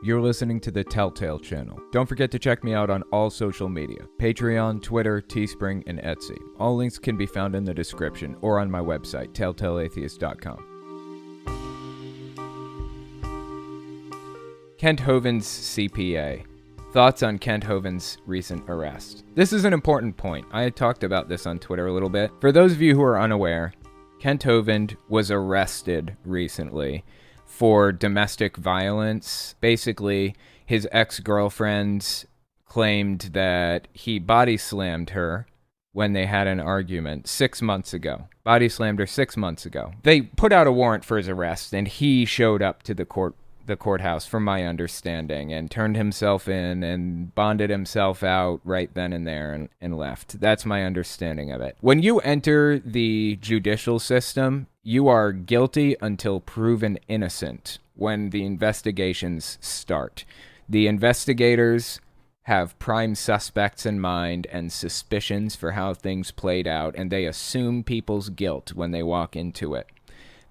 You're listening to the Telltale channel. Don't forget to check me out on all social media: Patreon, Twitter, Teespring, and Etsy. All links can be found in the description or on my website, telltaleatheist.com. Kent Hovind's CPA. Thoughts on Kent Hovind's recent arrest. This is an important point. I had talked about this on Twitter a little bit. For those of you who are unaware, Kent Hovind was arrested recently for domestic violence. Basically, his ex-girlfriend claimed that he body slammed her when they had an argument 6 months ago. Body slammed her 6 months ago. They put out a warrant for his arrest, and he showed up to the courthouse, from my understanding, and turned himself in and bonded himself out right then and there and left. That's my understanding of it. When you enter the judicial system, you are guilty until proven innocent when the investigations start. The investigators have prime suspects in mind and suspicions for how things played out, and they assume people's guilt when they walk into it.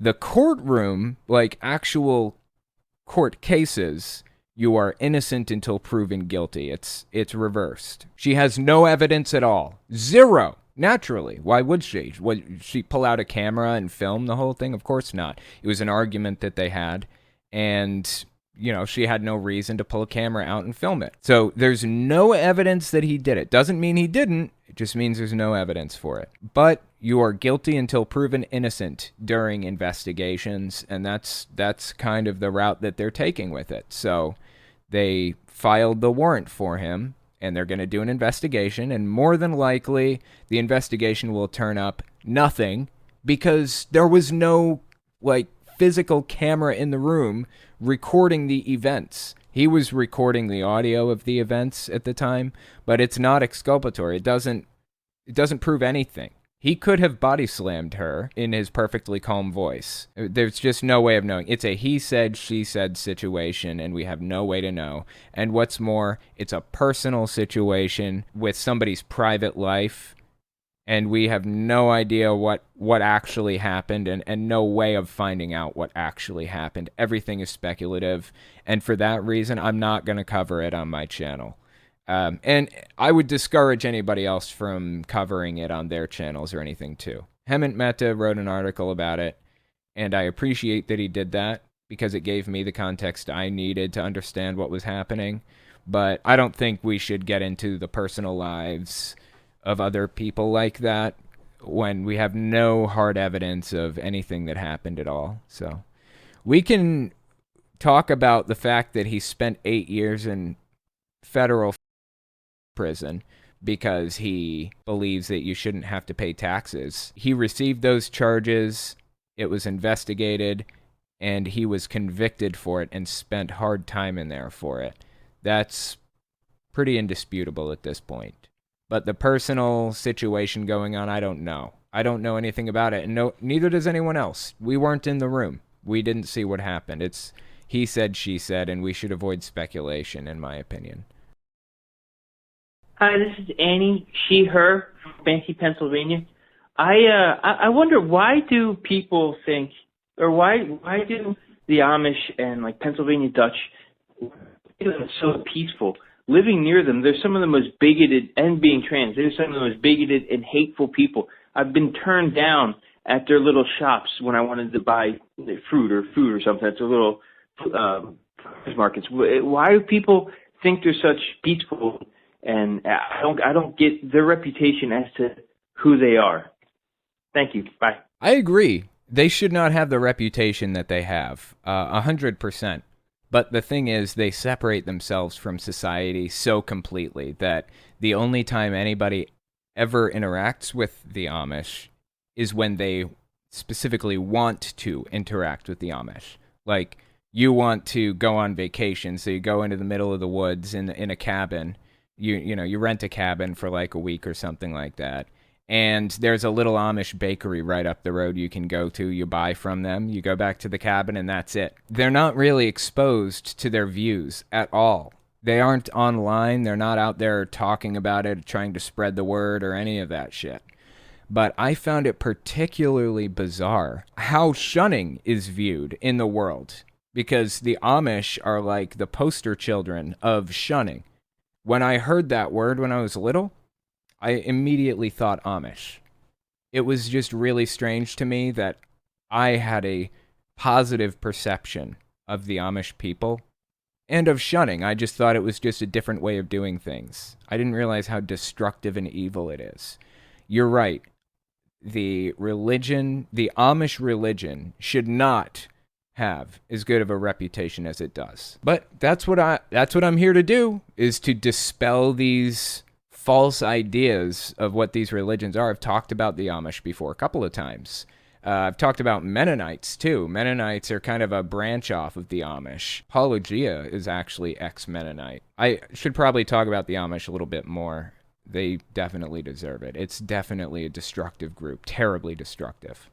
The courtroom, like actual court cases, you are innocent until proven guilty. It's reversed. She has no evidence at all. Zero. Naturally. Why would she? Would she pull out a camera and film the whole thing? Of course not. It was an argument that they had, and she had no reason to pull a camera out and film it. So there's no evidence that he did it. Doesn't mean he didn't. It just means there's no evidence for it. But you are guilty until proven innocent during investigations, and that's kind of the route that they're taking with it. So they filed the warrant for him, and they're going to do an investigation, and more than likely the investigation will turn up nothing, because there was no physical camera in the room recording the events. He was recording the audio of the events at the time, but it's not exculpatory. It doesn't prove anything. He could have body slammed her in his perfectly calm voice. There's just no way of knowing. It's a he said, she said situation, and we have no way to know. And what's more, it's a personal situation with somebody's private life, and we have no idea what actually happened, and no way of finding out what actually happened. Everything is speculative, and for that reason, I'm not going to cover it on my channel. And I would discourage anybody else from covering it on their channels or anything too. Hemant Mehta wrote an article about it, and I appreciate that he did that because it gave me the context I needed to understand what was happening. But I don't think we should get into the personal lives of other people like that when we have no hard evidence of anything that happened at all. So we can talk about the fact that he spent 8 years in federal prison because he believes that you shouldn't have to pay taxes. He received those charges, it was investigated, and he was convicted for it and spent hard time in there for it. That's pretty indisputable at this point. But the personal situation going on, I don't know. I don't know anything about it, and neither does anyone else. We weren't in the room. We didn't see what happened. It's he said, she said, and we should avoid speculation, in my opinion. Hi, this is Annie, she, her, from Fancy, Pennsylvania. I wonder, why do people think, or why do the Amish and Pennsylvania Dutch are so peaceful? Living near them, they're some of the most bigoted, and being trans, they're some of the most bigoted and hateful people. I've been turned down at their little shops when I wanted to buy fruit or something. It's a little markets. Why do people think they're such peaceful? And I don't get their reputation as to who they are. Thank you. Bye. I agree. They should not have the reputation that they have, 100%. But the thing is, they separate themselves from society so completely that the only time anybody ever interacts with the Amish is when they specifically want to interact with the Amish. Like, you want to go on vacation, so you go into the middle of the woods in a cabin. You rent a cabin for a week or something like that. And there's a little Amish bakery right up the road you can go to. You buy from them, you go back to the cabin, and that's it. They're not really exposed to their views at all. They aren't online. They're not out there talking about it, trying to spread the word or any of that shit. But I found it particularly bizarre how shunning is viewed in the world. because the Amish are like the poster children of shunning. When I heard that word when I was little, I immediately thought Amish. It was just really strange to me that I had a positive perception of the Amish people and of shunning. I just thought it was just a different way of doing things. I didn't realize how destructive and evil it is. You're right. The Amish religion should not have as good of a reputation as it does. But that's what I'm here to do, is to dispel these false ideas of what these religions are. I've talked about the Amish before a couple of times. I've talked about Mennonites, too. Mennonites are kind of a branch off of the Amish. Apologia is actually ex-Mennonite. I should probably talk about the Amish a little bit more. They definitely deserve it. It's definitely a destructive group, terribly destructive.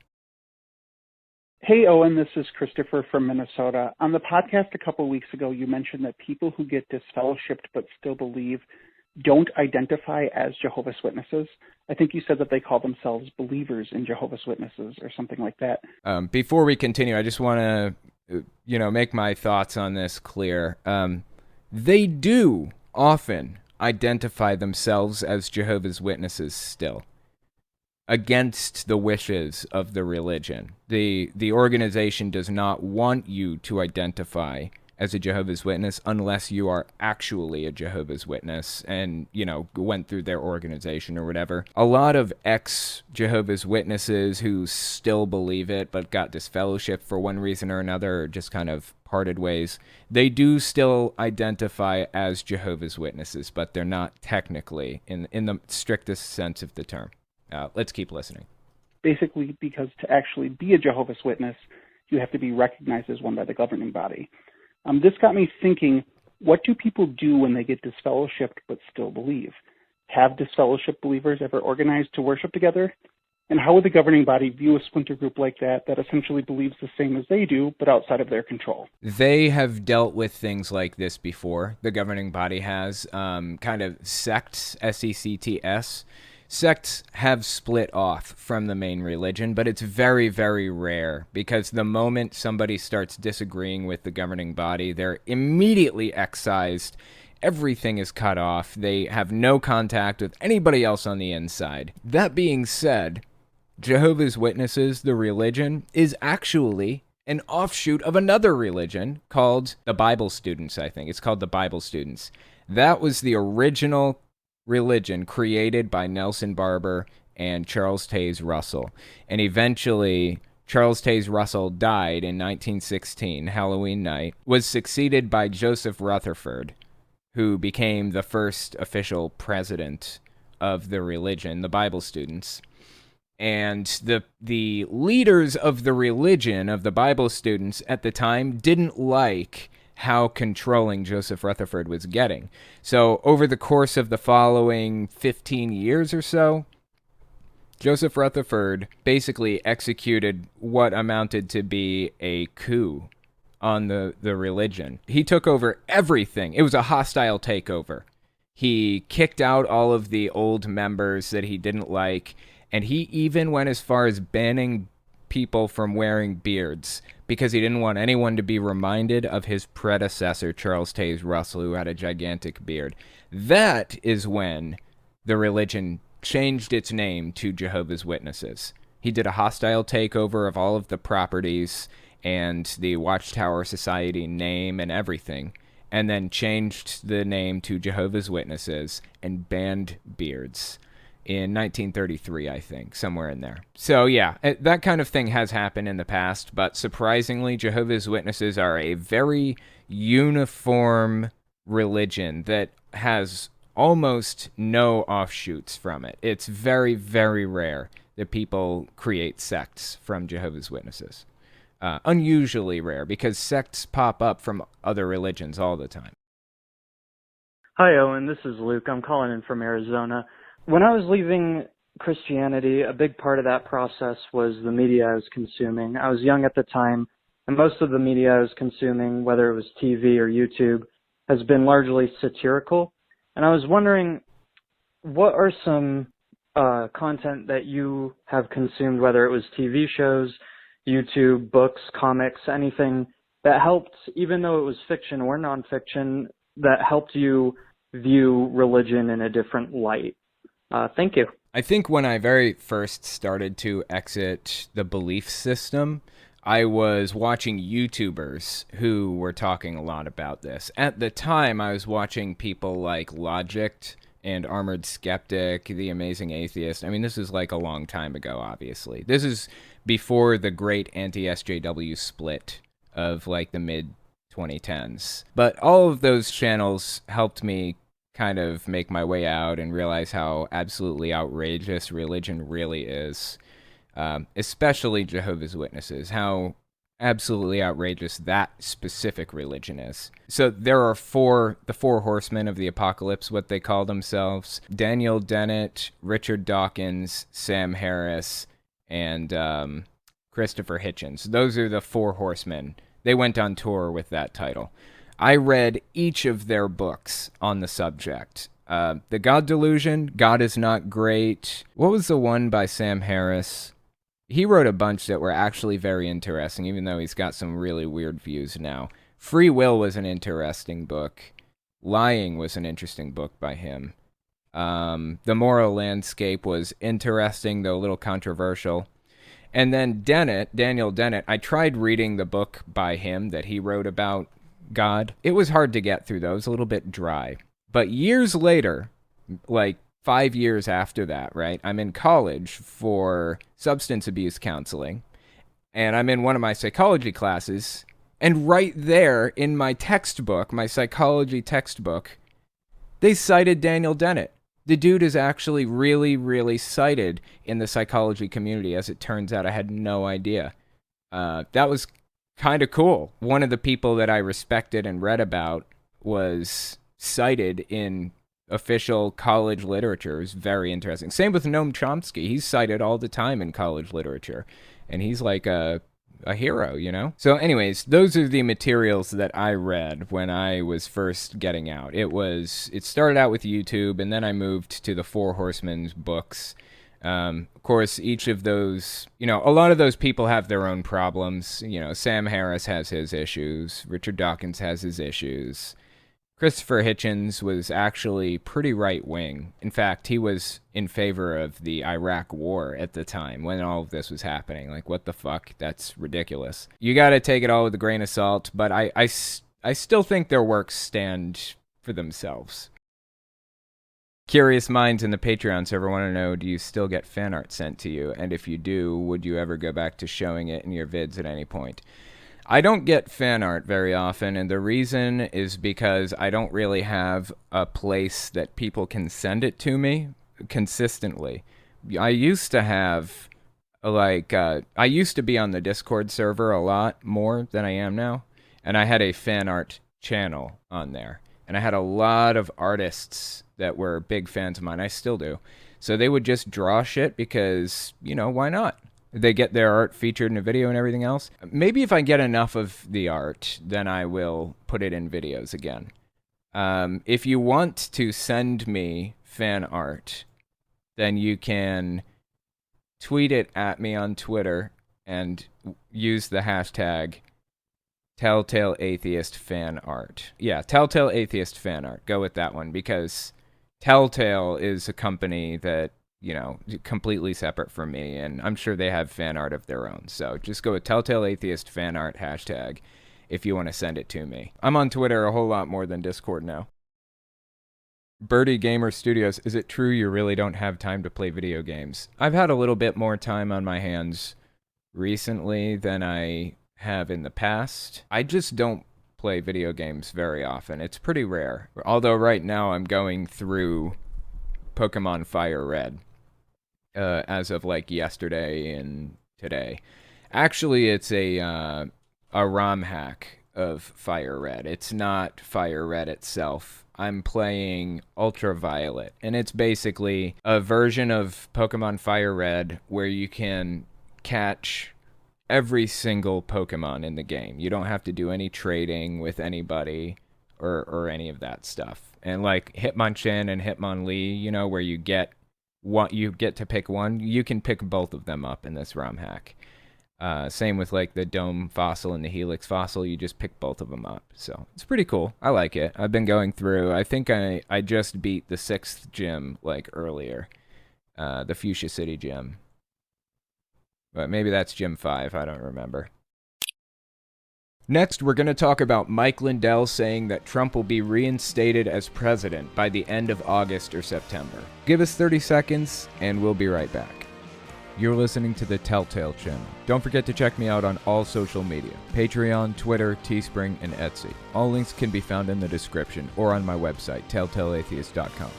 Hey, Owen, this is Christopher from Minnesota. On the podcast a couple of weeks ago, you mentioned that people who get disfellowshipped but still believe don't identify as Jehovah's Witnesses. I think you said that they call themselves believers in Jehovah's Witnesses or something like that. Before we continue, I just want to, make my thoughts on this clear. They do often identify themselves as Jehovah's Witnesses still, against the wishes of the religion. The organization does not want you to identify as a Jehovah's Witness unless you are actually a Jehovah's Witness and, went through their organization or whatever. A lot of ex-Jehovah's Witnesses who still believe it but got disfellowshipped for one reason or another, or just kind of parted ways, they do still identify as Jehovah's Witnesses, but they're not technically in the strictest sense of the term. Let's keep listening. Basically, because to actually be a Jehovah's Witness, you have to be recognized as one by the governing body. This got me thinking, what do people do when they get disfellowshipped but still believe? Have disfellowshipped believers ever organized to worship together? And how would the governing body view a splinter group like that essentially believes the same as they do, but outside of their control? They have dealt with things like this before. The governing body has kind of sects, sects. Sects have split off from the main religion, but it's very, very rare, because the moment somebody starts disagreeing with the governing body, they're immediately excised. Everything is cut off. They have no contact with anybody else on the inside. That being said, Jehovah's Witnesses, the religion, is actually an offshoot of another religion called the Bible Students, I think. It's called the Bible Students. That was the original religion created by Nelson Barber and Charles Taze Russell. And eventually, Charles Taze Russell died in 1916, Halloween night, was succeeded by Joseph Rutherford, who became the first official president of the religion, the Bible Students. And the leaders of the religion, of the Bible Students at the time, didn't like how controlling Joseph Rutherford was getting. So over the course of the following 15 years or so, Joseph Rutherford basically executed what amounted to be a coup on the religion. He took over everything. It was a hostile takeover. He kicked out all of the old members that he didn't like, and he even went as far as banning people from wearing beards, because he didn't want anyone to be reminded of his predecessor, Charles Taze Russell, who had a gigantic beard. That is when the religion changed its name to Jehovah's Witnesses. He did a hostile takeover of all of the properties and the Watchtower Society name and everything, and then changed the name to Jehovah's Witnesses and banned beards in 1933, I think, somewhere in there. So yeah, that kind of thing has happened in the past, but surprisingly, Jehovah's Witnesses are a very uniform religion that has almost no offshoots from it. It's very, very rare that people create sects from Jehovah's Witnesses. Unusually rare, because sects pop up from other religions all the time. Hi, Owen. This is Luke. I'm calling in from Arizona. When I was leaving Christianity, a big part of that process was the media I was consuming. I was young at the time, and most of the media I was consuming, whether it was TV or YouTube, has been largely satirical. And I was wondering, what are some content that you have consumed, whether it was TV shows, YouTube, books, comics, anything that helped, even though it was fiction or nonfiction, that helped you view religion in a different light? Thank you. I think when I very first started to exit the belief system, I was watching YouTubers who were talking a lot about this. At the time, I was watching people like Logic and Armored Skeptic, The Amazing Atheist. I mean, this is like a long time ago, obviously. This is before the great anti-SJW split of like the mid-2010s. But all of those channels helped me kind of make my way out and realize how absolutely outrageous religion really is, especially Jehovah's Witnesses, how absolutely outrageous that specific religion is. So there are the four horsemen of the apocalypse, what they call themselves: Daniel Dennett, Richard Dawkins, Sam Harris, and Christopher Hitchens. Those are the four horsemen. They went on tour with that title. I read each of their books on the subject. The God Delusion, God is Not Great. What was the one by Sam Harris? He wrote a bunch that were actually very interesting, even though he's got some really weird views now. Free Will was an interesting book. Lying was an interesting book by him. The Moral Landscape was interesting, though a little controversial. And then Daniel Dennett, I tried reading the book by him that he wrote about God. It was hard to get through, though. It was a little bit dry. But years later, like 5 years after that, right, I'm in college for substance abuse counseling, and I'm in one of my psychology classes, and right there in my textbook, my psychology textbook, they cited Daniel Dennett. The dude is actually really, really cited in the psychology community. As it turns out, I had no idea. That was kind of cool. One of the people that I respected and read about was cited in official college literature. It was very interesting. Same with Noam Chomsky. He's cited all the time in college literature, and he's like a hero, you know? So anyways, those are the materials that I read when I was first getting out. It started out with YouTube, and then I moved to the Four Horsemen's books. Of course, each of those, a lot of those people have their own problems. Sam Harris has his issues. Richard Dawkins has his issues. Christopher Hitchens was actually pretty right-wing. In fact, he was in favor of the Iraq War at the time when all of this was happening. Like, what the fuck? That's ridiculous. You gotta take it all with a grain of salt, but I still think their works stand for themselves. Curious minds in the Patreon server want to know, do you still get fan art sent to you? And if you do, would you ever go back to showing it in your vids at any point? I don't get fan art very often, and the reason is because I don't really have a place that people can send it to me consistently. I used to have, I used to be on the Discord server a lot more than I am now, and I had a fan art channel on there, and I had a lot of artists that were big fans of mine. I still do. So they would just draw shit because, why not? They get their art featured in a video and everything else. Maybe if I get enough of the art, then I will put it in videos again. If you want to send me fan art, then you can tweet it at me on Twitter and use the hashtag Telltale Atheist Fan Art. Yeah, Telltale Atheist Fan Art. Go with that one, because Telltale is a company that, completely separate from me, and I'm sure they have fan art of their own. So just go with Telltale Atheist Fan Art hashtag if you want to send it to me. I'm on Twitter a whole lot more than Discord now. Birdie Gamer Studios, is it true you really don't have time to play video games? I've had a little bit more time on my hands recently than I have in the past. I just don't play video games very often. It's pretty rare. Although right now I'm going through Pokemon Fire Red. As of yesterday and today. Actually, it's a ROM hack of Fire Red. It's not Fire Red itself. I'm playing Ultraviolet, and it's basically a version of Pokemon Fire Red where you can catch every single Pokemon in the game. You don't have to do any trading with anybody or any of that stuff. And like Hitmonchan and Hitmonlee, where you get to pick one, you can pick both of them up in this ROM hack. Same with like the dome fossil and the helix fossil. You just pick both of them up. So it's pretty cool. I like it. I've been going through. I think I just beat the 6th gym like earlier, the Fuchsia City gym. But maybe that's gym 5. I don't remember. Next, we're going to talk about Mike Lindell saying that Trump will be reinstated as president by the end of August or September. Give us 30 seconds, and we'll be right back. You're listening to the Telltale Channel. Don't forget to check me out on all social media: Patreon, Twitter, Teespring, and Etsy. All links can be found in the description or on my website, telltaleatheist.com.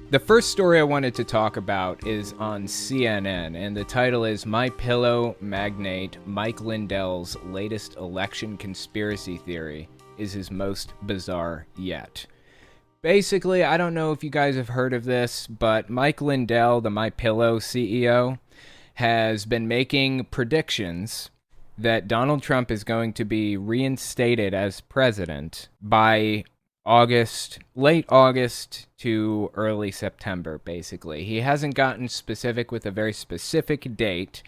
The first story I wanted to talk about is on CNN, and the title is "My Pillow Magnate Mike Lindell's Latest Election Conspiracy Theory is His Most Bizarre Yet." Basically, I don't know if you guys have heard of this, but Mike Lindell, the My Pillow CEO, has been making predictions that Donald Trump is going to be reinstated as president by late August to early September, basically. He hasn't gotten specific with a very specific date,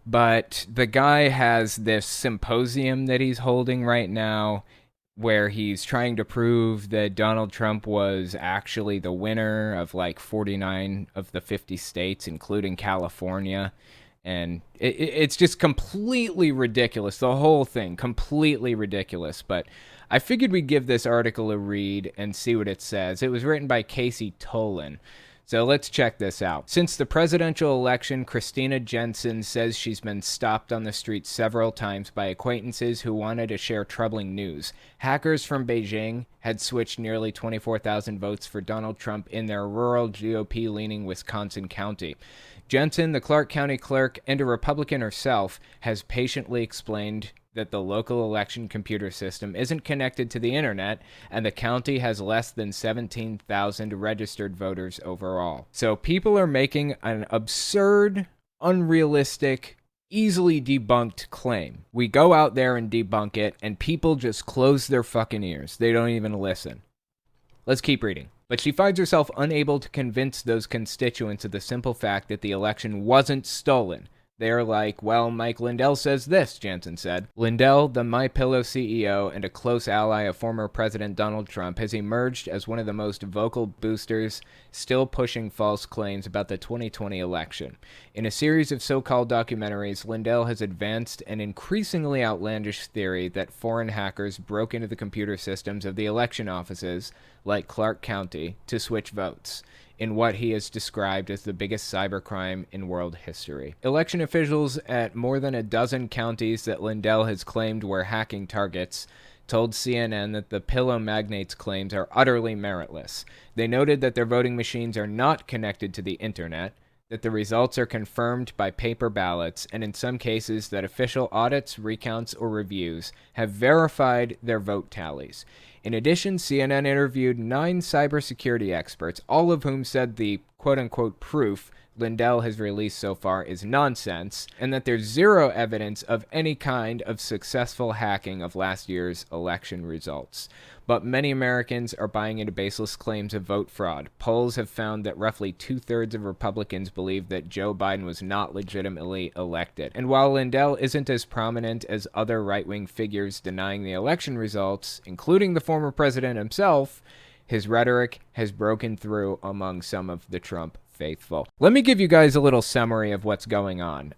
but the guy has this symposium that he's holding right now where he's trying to prove that Donald Trump was actually the winner of like 49 of the 50 states, including California. And it's just completely ridiculous. The whole thing, completely ridiculous. But I figured we'd give this article a read and see what it says. It was written by Casey Tolan. So let's check this out. Since the presidential election, Christina Jensen says she's been stopped on the street several times by acquaintances who wanted to share troubling news. Hackers from Beijing had switched nearly 24,000 votes for Donald Trump in their rural GOP-leaning Wisconsin county. Jensen, the Clark County clerk, and a Republican herself, has patiently explained that the local election computer system isn't connected to the internet, and the county has less than 17,000 registered voters overall. So people are making an absurd, unrealistic, easily debunked claim. We go out there and debunk it, and people just close their fucking ears. They don't even listen. Let's keep reading. But she finds herself unable to convince those constituents of the simple fact that the election wasn't stolen. They're like, well, Mike Lindell says this, Jensen said. Lindell, the My Pillow CEO and a close ally of former President Donald Trump, has emerged as one of the most vocal boosters still pushing false claims about the 2020 election. In a series of so-called documentaries, Lindell has advanced an increasingly outlandish theory that foreign hackers broke into the computer systems of the election offices, like Clark County, to switch votes, in what he has described as the biggest cybercrime in world history. Election officials at more than a dozen counties that Lindell has claimed were hacking targets told CNN that the Pillow Magnate's claims are utterly meritless. They noted that their voting machines are not connected to the internet, that the results are confirmed by paper ballots, and in some cases that official audits, recounts, or reviews have verified their vote tallies. In addition, CNN interviewed 9 cybersecurity experts, all of whom said the quote-unquote proof Lindell has released so far is nonsense, and that there's zero evidence of any kind of successful hacking of last year's election results. But many Americans are buying into baseless claims of vote fraud. Polls have found that roughly 2/3 of Republicans believe that Joe Biden was not legitimately elected. And while Lindell isn't as prominent as other right-wing figures denying the election results, including the former president himself, his rhetoric has broken through among some of the Trump faithful. Let me give you guys a little summary of what's going on.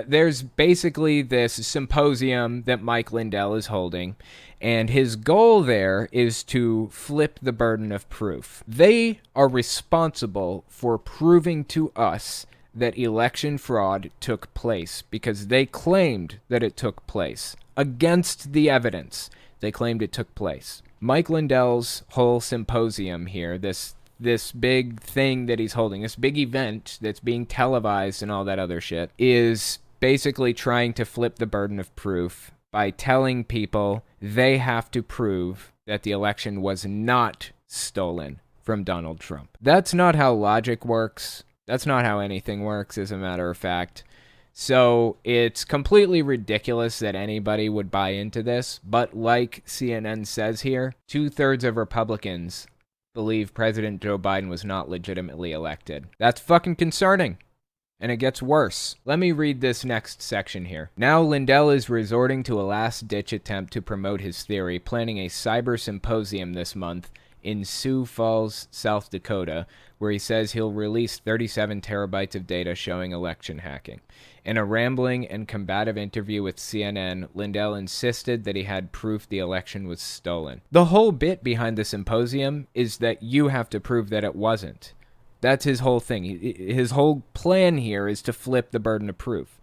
There's basically this symposium that Mike Lindell is holding, and his goal there is to flip the burden of proof. They are responsible for proving to us that election fraud took place because they claimed that it took place. Against the evidence, they claimed it took place. Mike Lindell's whole symposium here, this big thing that he's holding, this big event that's being televised and all that other shit, is basically trying to flip the burden of proof by telling people they have to prove that the election was not stolen from Donald Trump. That's not how logic works. That's not how anything works, as a matter of fact. So it's completely ridiculous that anybody would buy into this. But like CNN says here, 2/3 of Republicans believe President Joe Biden was not legitimately elected. That's fucking concerning. And it gets worse. Let me read this next section here. Now Lindell is resorting to a last-ditch attempt to promote his theory, planning a cyber symposium this month in Sioux Falls, South Dakota, where he says he'll release 37 terabytes of data showing election hacking. In a rambling and combative interview with CNN, Lindell insisted that he had proof the election was stolen. The whole bit behind the symposium is that you have to prove that it wasn't. That's his whole thing. His whole plan here is to flip the burden of proof.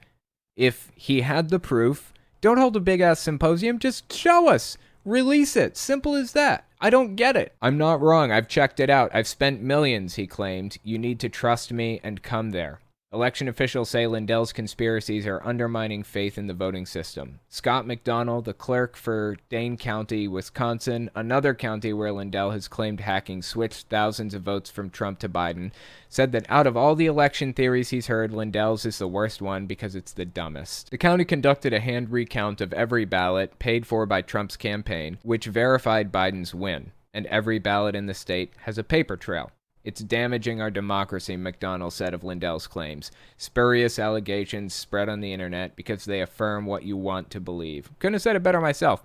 If he had the proof, don't hold a big-ass symposium, just show us. Release it. Simple as that. I don't get it. I'm not wrong. I've checked it out. I've spent millions, he claimed. You need to trust me and come there. Election officials say Lindell's conspiracies are undermining faith in the voting system. Scott McDonald, the clerk for Dane County, Wisconsin, another county where Lindell has claimed hacking switched thousands of votes from Trump to Biden, said that out of all the election theories he's heard, Lindell's is the worst one because it's the dumbest. The county conducted a hand recount of every ballot paid for by Trump's campaign, which verified Biden's win, and every ballot in the state has a paper trail. It's damaging our democracy, McDonald said of Lindell's claims. Spurious allegations spread on the internet because they affirm what you want to believe. Couldn't have said it better myself.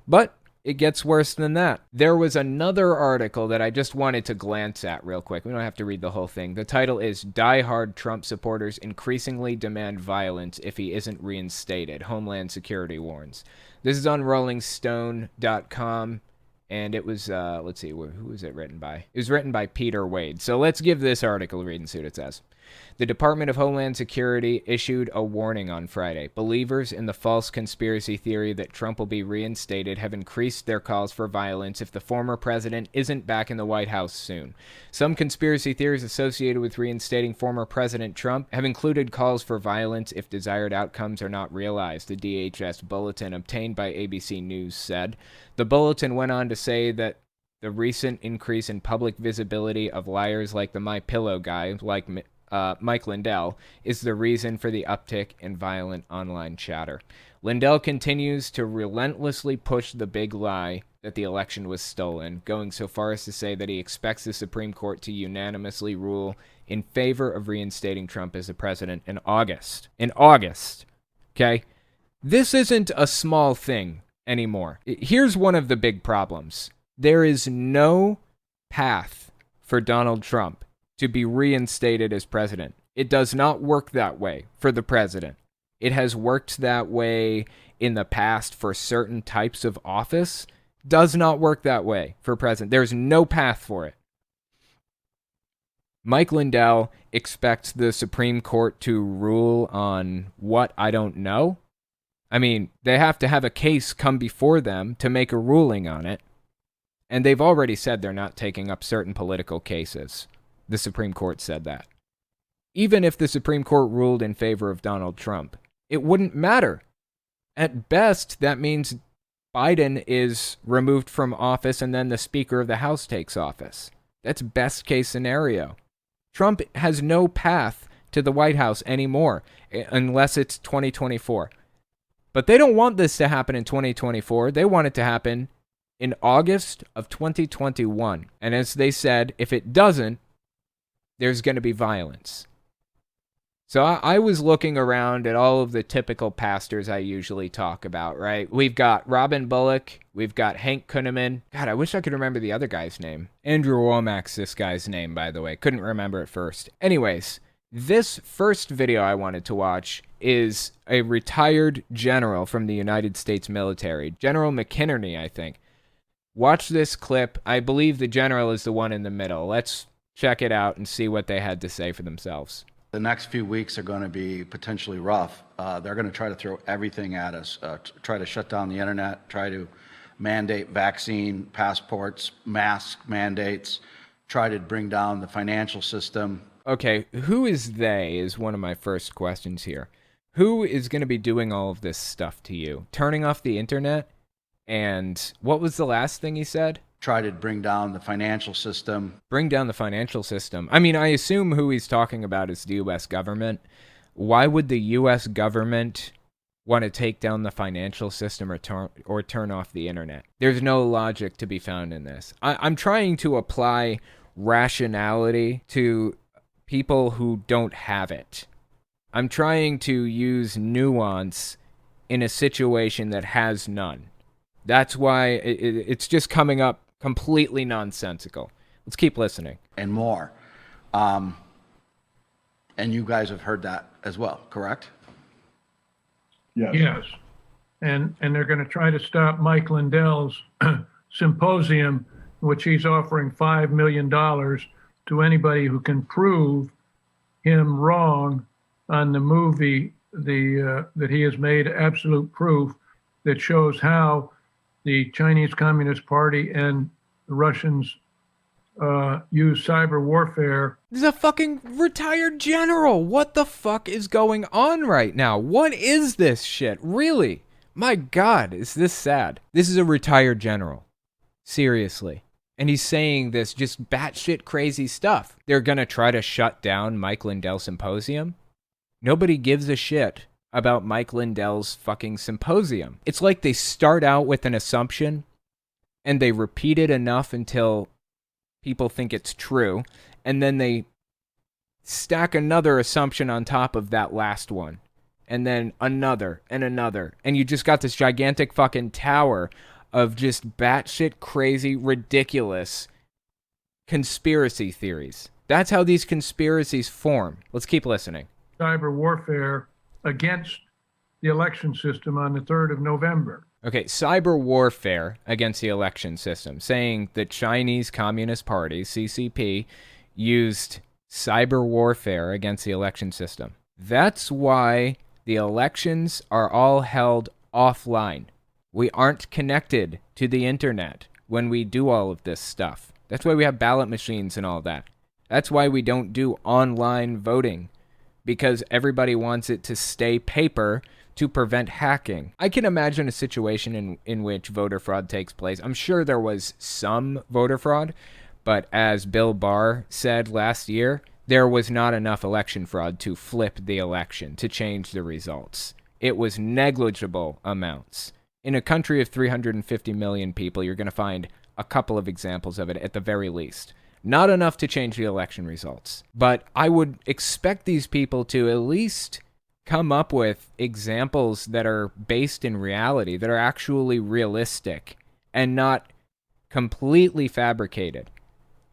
But it gets worse than that. There was another article that I just wanted to glance at real quick. We don't have to read the whole thing. The title is Die-Hard Trump Supporters Increasingly Demand Violence If He Isn't Reinstated, Homeland Security Warns. This is on rollingstone.com. And it was, let's see, who was it written by? It was written by Peter Wade. So let's give this article a read and see what it says. The Department of Homeland Security issued a warning on Friday. Believers in the false conspiracy theory that Trump will be reinstated have increased their calls for violence if the former president isn't back in the White House soon. Some conspiracy theories associated with reinstating former President Trump have included calls for violence if desired outcomes are not realized, the DHS bulletin obtained by ABC News said. The bulletin went on to say that the recent increase in public visibility of liars like the MyPillow guy, like Mike Lindell, is the reason for the uptick in violent online chatter. Lindell continues to relentlessly push the big lie that the election was stolen, going so far as to say that he expects the Supreme Court to unanimously rule in favor of reinstating Trump as the president in August. In August, okay? This isn't a small thing anymore. Here's one of the big problems. There is no path for Donald Trump to be reinstated as president. It does not work that way for the president. It has worked that way in the past for certain types of office. Does not work that way for president. There's no path for it. Mike Lindell expects the Supreme Court to rule on what? I don't know. I mean, they have to have a case come before them to make a ruling on it. And they've already said they're not taking up certain political cases. The Supreme Court said that. Even if the Supreme Court ruled in favor of Donald Trump, it wouldn't matter. At best, that means Biden is removed from office and then the Speaker of the House takes office. That's best case scenario. Trump has no path to the White House anymore, unless it's 2024. But they don't want this to happen in 2024. They want it to happen in August of 2021. And as they said, if it doesn't, there's going to be violence. So I was looking around at all of the typical pastors I usually talk about, right? We've got Robin Bullock. We've got Hank Kunneman. God, I wish I could remember the other guy's name. Andrew Womack's this guy's name, by the way. Couldn't remember it first. Anyways, this first video I wanted to watch is a retired general from the United States military. General McInerney, I think. Watch this clip. I believe the general is the one in the middle. Let's check it out and see what they had to say for themselves. The next few weeks are going to be potentially rough. They're going to try to throw everything at us, try to shut down the internet, try to mandate vaccine passports, mask mandates, try to bring down the financial system. Okay, who is they is one of my first questions here. Who is going to be doing all of this stuff to you? Turning off the internet? And what was the last thing he said? try to bring down the financial system. Bring down the financial system. I mean, I assume who he's talking about is the U.S. government. Why would the U.S. government want to take down the financial system or turn off the internet? There's no logic to be found in this. I'm trying to apply rationality to people who don't have it. I'm trying to use nuance in a situation that has none. That's why it's just coming up completely nonsensical. Let's keep listening. And more. And you guys have heard that as well, correct? Yes. And they're going to try to stop Mike Lindell's symposium, which he's offering $5 million to anybody who can prove him wrong on the movie that he has made absolute proof that shows how the Chinese Communist Party and the Russians use cyber warfare. This is a fucking retired general. What the fuck is going on right now? What is this shit? Really? My God, is this sad? This is a retired general. Seriously. And he's saying this just batshit crazy stuff. They're gonna try to shut down Mike Lindell Symposium? Nobody gives a shit about Mike Lindell's fucking symposium. It's like they start out with an assumption and they repeat it enough until people think it's true, and then they stack another assumption on top of that last one, and then another, and you just got this gigantic fucking tower of just batshit crazy, ridiculous conspiracy theories. That's how these conspiracies form. Let's keep listening. Cyber warfare against the election system on the 3rd of November. Okay, cyber warfare against the election system, saying the Chinese Communist Party, CCP, used cyber warfare against the election system. That's why the elections are all held offline. We aren't connected to the internet when we do all of this stuff. That's why we have ballot machines and all that. That's why we don't do online voting, because everybody wants it to stay paper to prevent hacking. I can imagine a situation in which voter fraud takes place. I'm sure there was some voter fraud, but as Bill Barr said last year, there was not enough election fraud to flip the election, to change the results. It was negligible amounts. In a country of 350 million people, you're going to find a couple of examples of it at the very least. Not enough to change the election results. But I would expect these people to at least come up with examples that are based in reality, that are actually realistic and not completely fabricated.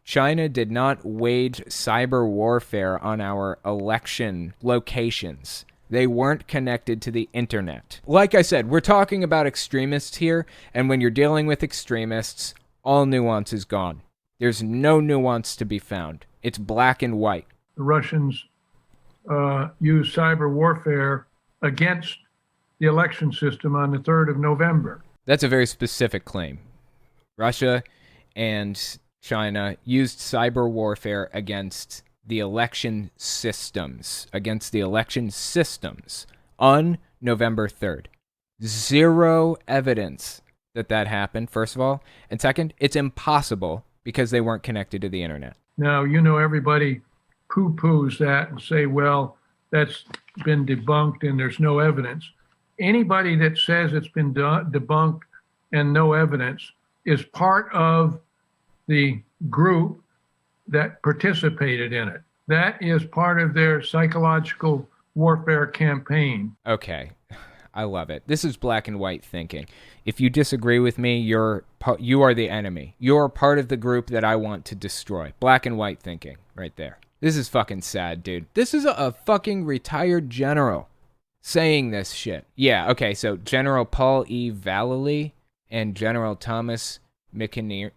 China did not wage cyber warfare on our election locations. They weren't connected to the internet. Like I said, we're talking about extremists here, and when you're dealing with extremists, all nuance is gone. There's no nuance to be found. It's black and white. The Russians use cyber warfare against the election system on the 3rd of November. That's a very specific claim. Russia and China used cyber warfare against the election systems, on November 3rd. Zero evidence that happened, first of all. And second, it's impossible because they weren't connected to the internet. Now, everybody poo-poos that and say, well, that's been debunked and there's no evidence. Anybody that says it's been debunked and no evidence is part of the group that participated in it. That is part of their psychological warfare campaign. Okay, I love it. This is black and white thinking. If you disagree with me, you are the enemy. You're part of the group that I want to destroy. Black and white thinking right there. This is fucking sad, dude. This is a fucking retired general saying this shit. Yeah, okay, so General Paul E. Vallely and General Thomas McInerney,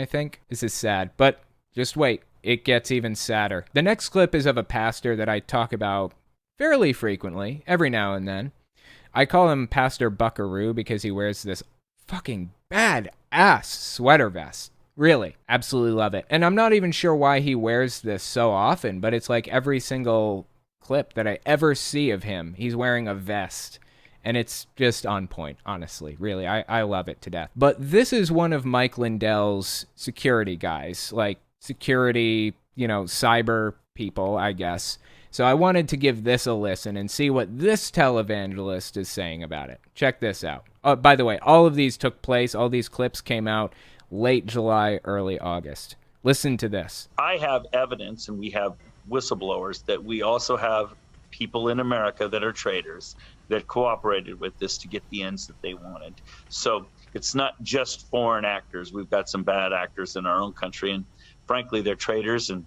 I think. This is sad, but just wait. It gets even sadder. The next clip is of a pastor that I talk about fairly frequently, every now and then. I call him Pastor Buckaroo because he wears this fucking bad-ass sweater vest. Really, absolutely love it. And I'm not even sure why he wears this so often, but it's like every single clip that I ever see of him, he's wearing a vest. And it's just on point, honestly. Really, I love it to death. But this is one of Mike Lindell's security guys, like security, cyber people, I guess. So I wanted to give this a listen and see what this televangelist is saying about it. Check this out. By the way, all of these took place, all these clips came out late July, early August. Listen to this. I have evidence, and we have whistleblowers, that we also have people in America that are traitors that cooperated with this to get the ends that they wanted. So it's not just foreign actors. We've got some bad actors in our own country, and frankly, they're traitors, and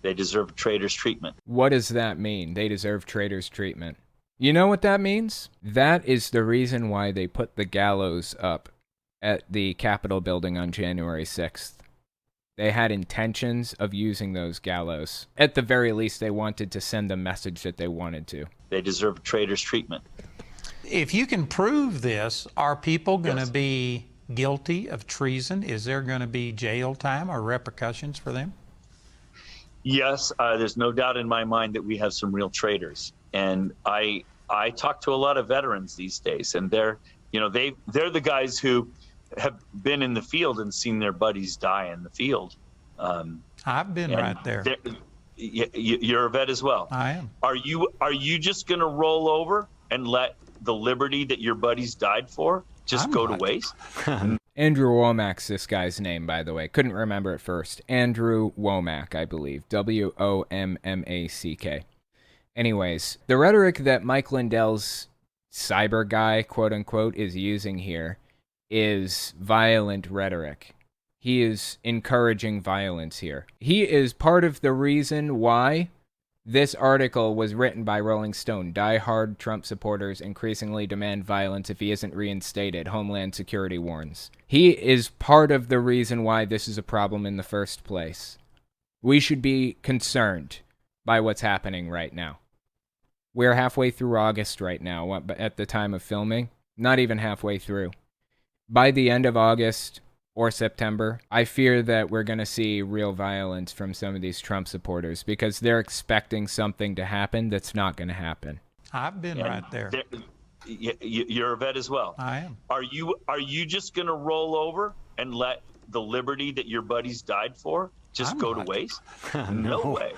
they deserve traitors' treatment. What does that mean? They deserve traitors' treatment. You know what that means? That is the reason why they put the gallows up at the Capitol building on January 6th. They had intentions of using those gallows. At the very least, they wanted to send the message that they wanted to. They deserve traitors' treatment. If you can prove this, are people going to be guilty of treason? Is there going to be jail time or repercussions for them? Yes, there's no doubt in my mind that we have some real traitors. And I talk to a lot of veterans these days, and they're the guys who have been in the field and seen their buddies die in the field. I've been right there. You're a vet as well. I am. Are you just going to roll over and let the liberty that your buddies died for just go to waste? Andrew Womack's this guy's name, by the way. Couldn't remember it first. Andrew Womack, I believe. Wommack. Anyways, the rhetoric that Mike Lindell's cyber guy, quote unquote, is using here is violent rhetoric. He is encouraging violence here. He is part of the reason why this article was written by Rolling Stone. Die-hard Trump supporters increasingly demand violence if he isn't reinstated, Homeland Security warns. He is part of the reason why this is a problem in the first place. We should be concerned by what's happening right now. We're halfway through August right now at the time of filming. Not even halfway through. By the end of August or September, I fear that we're going to see real violence from some of these Trump supporters because they're expecting something to happen that's not going to happen. I've been right there. You're a vet as well. I am. Are you just going to roll over and let the liberty that your buddies died for just go to waste? No way.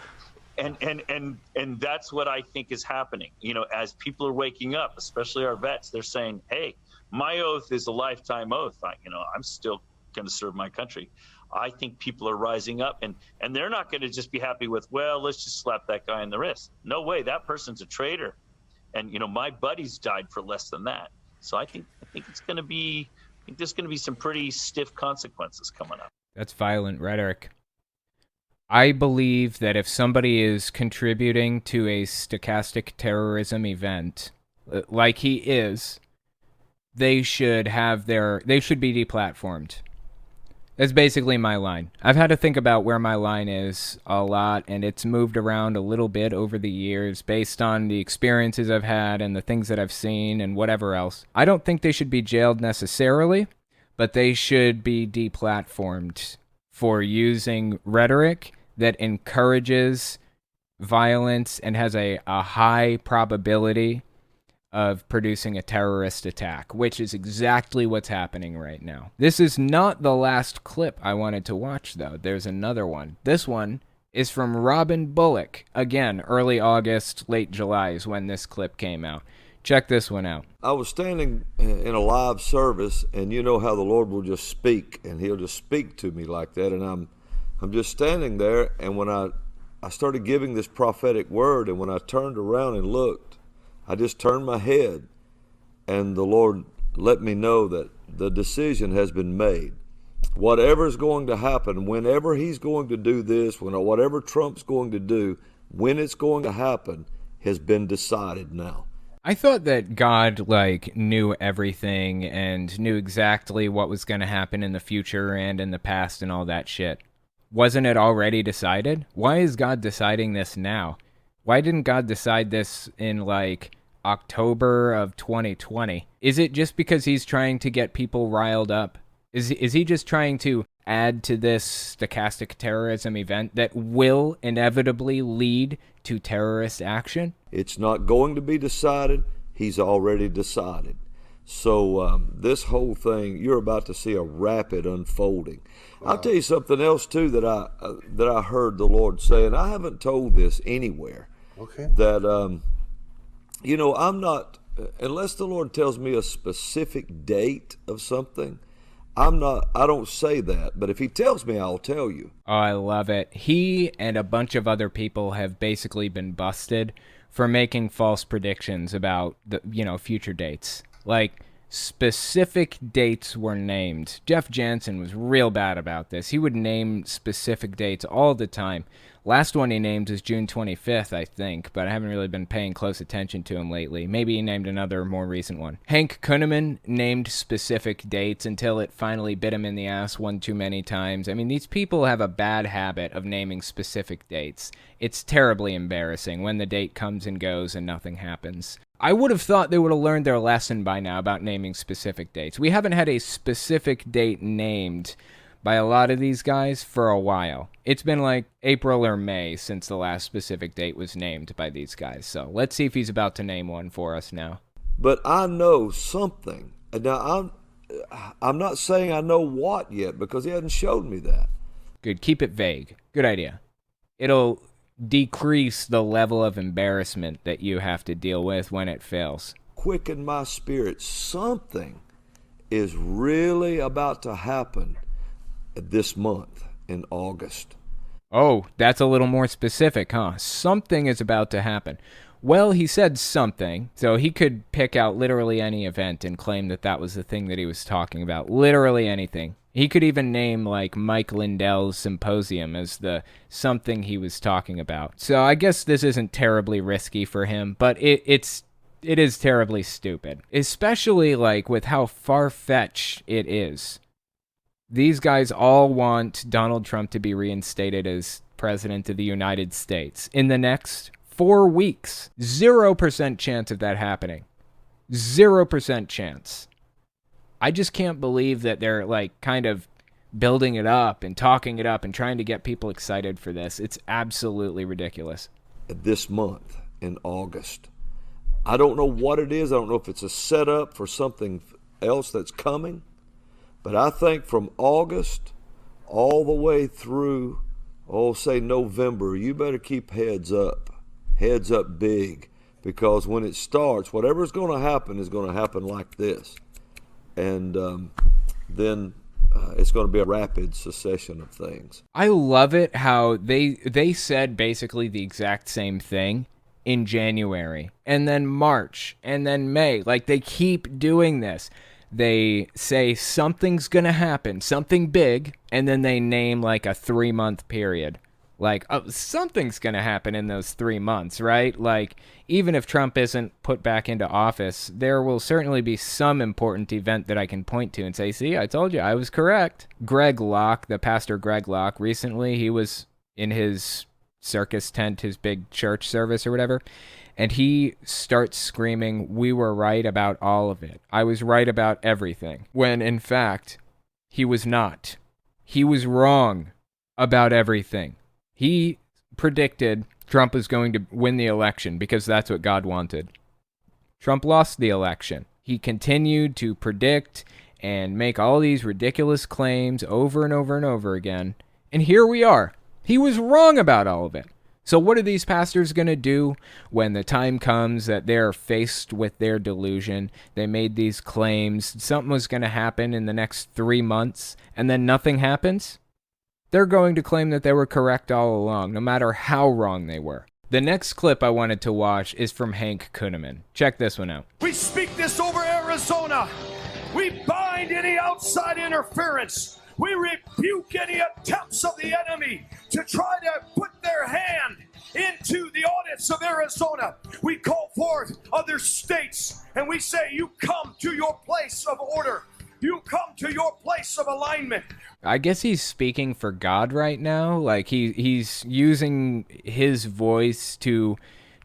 And that's what I think is happening. As people are waking up, especially our vets, they're saying, hey, my oath is a lifetime oath. I'm still going to serve my country. I think people are rising up, and they're not going to just be happy with, well, let's just slap that guy in the wrist. No way, that person's a traitor. And my buddies died for less than that. So I think it's going to be, there's going to be some pretty stiff consequences coming up. That's violent rhetoric. I believe that if somebody is contributing to a stochastic terrorism event, like he is, they should be deplatformed. That's basically my line. I've had to think about where my line is a lot, and it's moved around a little bit over the years based on the experiences I've had and the things that I've seen and whatever else. I don't think they should be jailed necessarily, but they should be deplatformed for using rhetoric that encourages violence and has a high probability of producing a terrorist attack, which is exactly what's happening right now. This is not the last clip I wanted to watch, though. There's another one. This one is from Robin Bullock. Again, early August, late July is when this clip came out. Check this one out. I was standing in a live service, and you know how the Lord will just speak, and he'll just speak to me like that, and I'm just standing there, and when I started giving this prophetic word, and when I turned around and looked, I just turned my head, and the Lord let me know that the decision has been made. Whatever is going to happen, whenever he's going to do this, whatever Trump's going to do, when it's going to happen, has been decided now. I thought that God, knew everything and knew exactly what was going to happen in the future and in the past and all that shit. Wasn't it already decided? Why is God deciding this now? Why didn't God decide this in, October of 2020? Is it just because he's trying to get people riled up? Is he just trying to add to this stochastic terrorism event that will inevitably lead to terrorist action? It's not going to be decided. He's already decided. So this whole thing, you're about to see a rapid unfolding. Wow. I'll tell you something else too that I heard the Lord say, and I haven't told this anywhere. Okay. That I'm not, unless the Lord tells me a specific date of something, I don't say that. But if He tells me, I'll tell you. Oh, I love it. He and a bunch of other people have basically been busted for making false predictions about the future dates. Like, specific dates were named. Jeff Jansen was real bad about this. He would name specific dates all the time. Last one he named is June 25th, I think, but I haven't really been paying close attention to him lately. Maybe he named another more recent one. Hank Kunneman named specific dates until it finally bit him in the ass one too many times. I mean, these people have a bad habit of naming specific dates. It's terribly embarrassing when the date comes and goes and nothing happens. I would have thought they would have learned their lesson by now about naming specific dates. We haven't had a specific date named by a lot of these guys for a while. It's been like April or May since the last specific date was named by these guys. So let's see if he's about to name one for us now. But I know something. Now, I'm not saying I know what yet because he hasn't showed me that. Good. Keep it vague. Good idea. It'll decrease the level of embarrassment that you have to deal with when it fails. Quicken my spirit. Something is really about to happen this month in August. Oh, that's a little more specific, huh? Something is about to happen. Well, he said something, so he could pick out literally any event and claim that that was the thing that he was talking about. Literally anything. He could even name, like, Mike Lindell's symposium as the something he was talking about. So I guess this isn't terribly risky for him, but it is terribly stupid. Especially, like, with how far-fetched it is. These guys all want Donald Trump to be reinstated as president of the United States in the next 4 weeks. 0% chance of that happening. 0% chance. I just can't believe that they're, like, kind of building it up and talking it up and trying to get people excited for this. It's absolutely ridiculous. This month in August. I don't know what it is. I don't know if it's a setup for something else that's coming. But I think from August all the way through, say November, you better keep heads up big, because when it starts, whatever's going to happen is going to happen like this. And then it's going to be a rapid succession of things. I love it how they said basically the exact same thing in January, and then March, and then May. Like, they keep doing this. They say something's going to happen, something big, and then they name like a 3-month period. Like, oh, something's going to happen in those 3 months, right? Like, even if Trump isn't put back into office, there will certainly be some important event that I can point to and say, see, I told you, I was correct. Greg Locke, the pastor Greg Locke, recently, he was in his circus tent, his big church service or whatever, and he starts screaming, we were right about all of it. I was right about everything. When, in fact, he was not. He was wrong about everything. He predicted Trump was going to win the election because that's what God wanted. Trump lost the election. He continued to predict and make all these ridiculous claims over and over and over again. And here we are. He was wrong about all of it. So what are these pastors going to do when the time comes that they're faced with their delusion? They made these claims, something was going to happen in the next 3 months, and then nothing happens? They're going to claim that they were correct all along, no matter how wrong they were. The next clip I wanted to watch is from Hank Kunneman. Check this one out. We speak this over Arizona. We bind any outside interference. We rebuke any attempts of the enemy to try to put their hand into the audits of Arizona. We call forth other states and we say, you come to your place of order. You come to your place of alignment. I guess he's speaking for God right now. Like he's using his voice to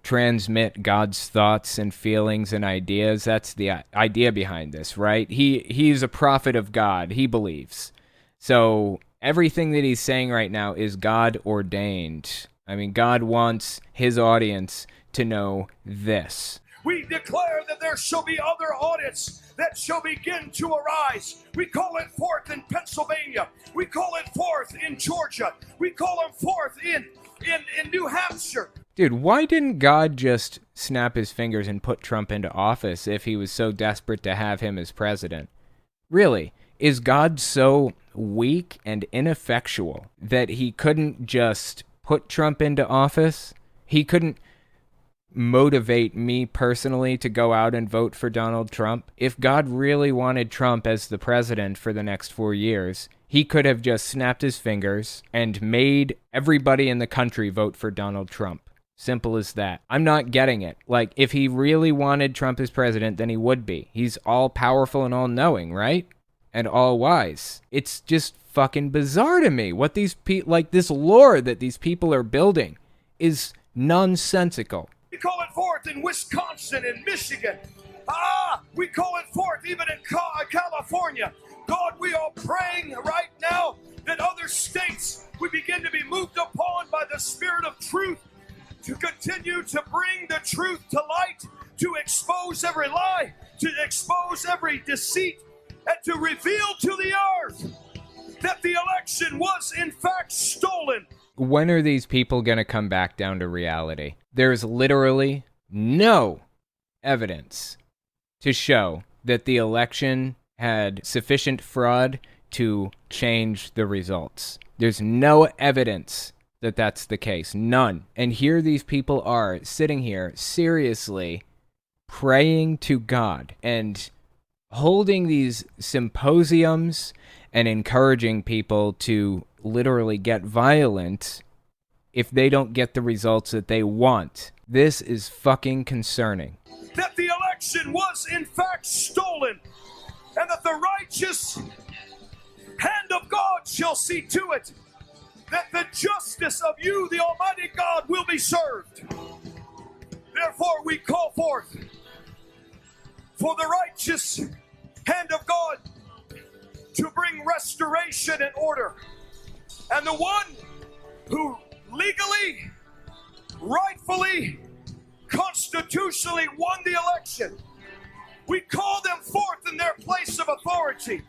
transmit God's thoughts and feelings and ideas. That's the idea behind this, right? He's a prophet of God. He believes. So everything that he's saying right now is God ordained. I mean, God wants his audience to know this. We declare that there shall be other audits that shall begin to arise. We call it forth in Pennsylvania. We call it forth in Georgia. We call it forth in New Hampshire. Dude, why didn't God just snap his fingers and put Trump into office if he was so desperate to have him as president? Really, is God so weak and ineffectual that he couldn't just put Trump into office? He couldn't motivate me personally to go out and vote for Donald Trump? If God really wanted Trump as the president for the next 4 years, he could have just snapped his fingers and made everybody in the country vote for Donald Trump. Simple as that. I'm not getting it. Like, if he really wanted Trump as president, then he would be. He's all powerful and all knowing, right? And all wise. It's just fucking bizarre to me what these this lore that these people are building is nonsensical. We call it forth in Wisconsin and Michigan. We call it forth even in California. God, we are praying right now that other states would begin to be moved upon by the Spirit of truth to continue to bring the truth to light, to expose every lie, to expose every deceit, and to reveal to the earth that the election was in fact stolen. When are these people going to come back down to reality? There's literally no evidence to show that the election had sufficient fraud to change the results. There's no evidence that that's the case. None. And here these people are sitting here seriously praying to God and holding these symposiums and encouraging people to literally get violent if they don't get the results that they want. This is fucking concerning. That the election was in fact stolen, and that the righteous hand of God shall see to it that the justice of you, the Almighty God, will be served. Therefore we call forth for the righteous hand of God to bring restoration and order. And the one who legally, rightfully, constitutionally won the election, we call them forth in their place of authority,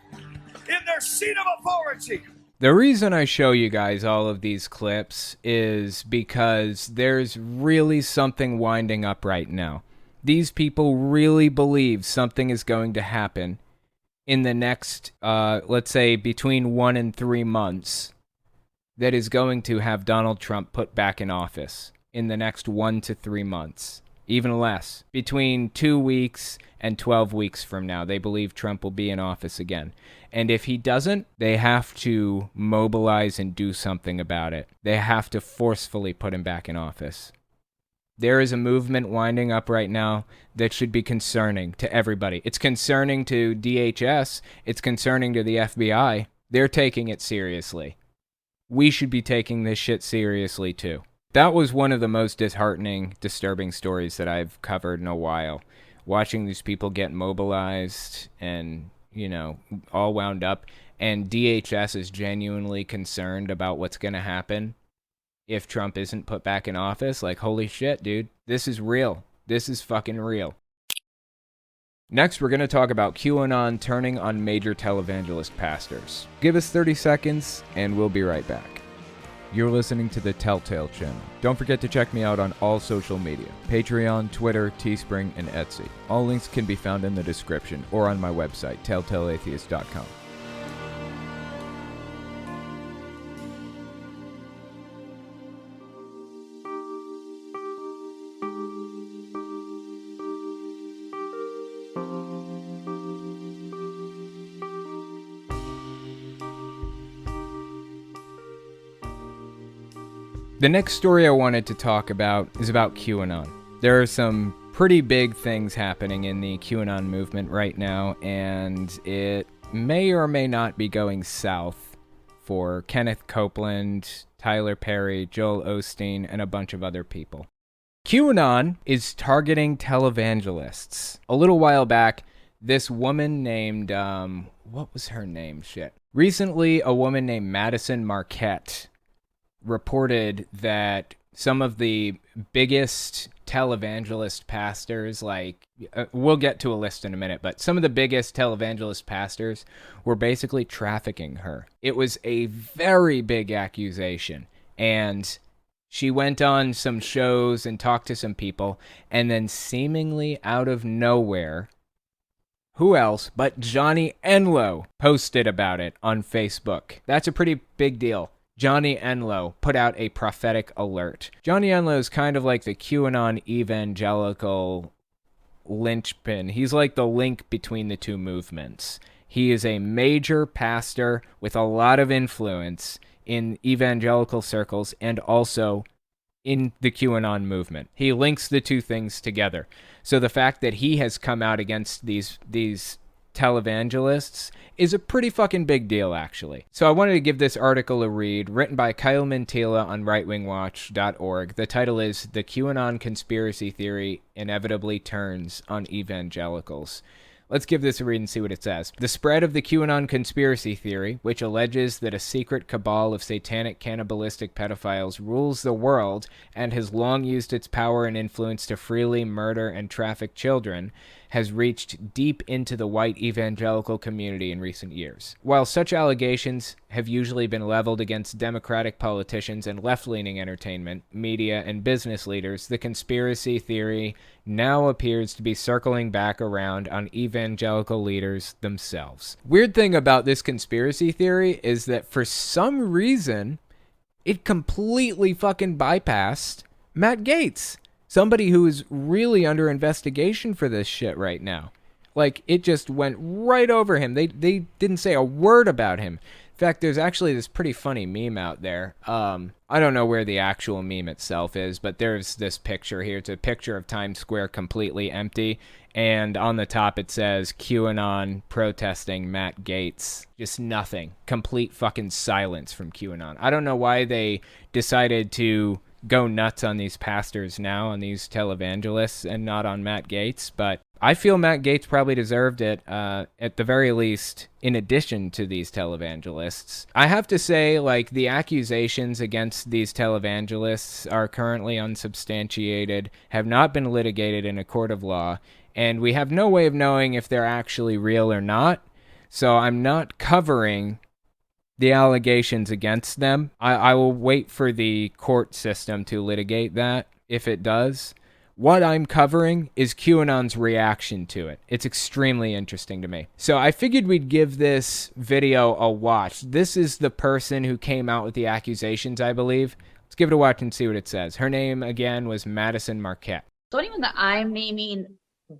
in their seat of authority. The reason I show you guys all of these clips is because there's really something winding up right now. These people really believe something is going to happen in the next, let's say, between 1 and 3 months that is going to have Donald Trump put back in office in the next 1 to 3 months. Even less. Between 2 weeks and 12 weeks from now, they believe Trump will be in office again. And if he doesn't, they have to mobilize and do something about it. They have to forcefully put him back in office. There is a movement winding up right now that should be concerning to everybody. It's concerning to DHS. It's concerning to the FBI. They're taking it seriously. We should be taking this shit seriously too. That was one of the most disheartening, disturbing stories that I've covered in a while. Watching these people get mobilized and, all wound up. And DHS is genuinely concerned about what's going to happen if Trump isn't put back in office. Like, holy shit, dude. This is real. This is fucking real. Next, we're going to talk about QAnon turning on major televangelist pastors. Give us 30 seconds, and we'll be right back. You're listening to the Telltale channel. Don't forget to check me out on all social media. Patreon, Twitter, Teespring, and Etsy. All links can be found in the description or on my website, telltaleatheist.com. The next story I wanted to talk about is about QAnon. There are some pretty big things happening in the QAnon movement right now, and it may or may not be going south for Kenneth Copeland, Tyler Perry, Joel Osteen, and a bunch of other people. QAnon is targeting televangelists. A little while back, this woman named, what was her name? Recently, a woman named Madison Marquette reported that some of the biggest televangelist pastors, like, we'll get to a list in a minute, but some of the biggest televangelist pastors were basically trafficking her. It was a very big accusation, and she went on some shows and talked to some people, and then seemingly out of nowhere, who else but Johnny Enlow posted about it on Facebook. That's a pretty big deal. Johnny Enlow put out a prophetic alert. Johnny Enlow is kind of like the QAnon evangelical linchpin. He's like the link between the two movements. He is a major pastor with a lot of influence in evangelical circles and also in the QAnon movement. He links the two things together. So the fact that he has come out against these televangelists is a pretty fucking big deal, actually. So I wanted to give this article a read, written by Kyle Mantilla on rightwingwatch.org. The title is "The QAnon Conspiracy Theory Inevitably Turns on Evangelicals." Let's give this a read and see what it says. The spread of the QAnon conspiracy theory, which alleges that a secret cabal of satanic cannibalistic pedophiles rules the world and has long used its power and influence to freely murder and traffic children, has reached deep into the white evangelical community in recent years. While such allegations have usually been leveled against Democratic politicians and left-leaning entertainment, media, and business leaders, the conspiracy theory now appears to be circling back around on evangelical leaders themselves. Weird thing about this conspiracy theory is that for some reason, it completely fucking bypassed Matt Gaetz. Somebody who is really under investigation for this shit right now. Like, it just went right over him. They didn't say a word about him. In fact, there's actually this pretty funny meme out there. I don't know where the actual meme itself is, but there's this picture here. It's a picture of Times Square completely empty, and on the top it says QAnon protesting Matt Gaetz. Just nothing. Complete fucking silence from QAnon. I don't know why they decided to go nuts on these pastors now, on these televangelists, and not on Matt Gaetz, but I feel Matt Gaetz probably deserved it, at the very least, in addition to these televangelists. I have to say, like, the accusations against these televangelists are currently unsubstantiated, have not been litigated in a court of law, and we have no way of knowing if they're actually real or not, so I'm not covering the allegations against them. I will wait for the court system to litigate that, if it does. What I'm covering is QAnon's reaction to it. It's extremely interesting to me. So I figured we'd give this video a watch. This is the person who came out with the accusations, I believe. Let's give it a watch and see what it says. Her name, again, was Madison Marquette. So anyone that I'm naming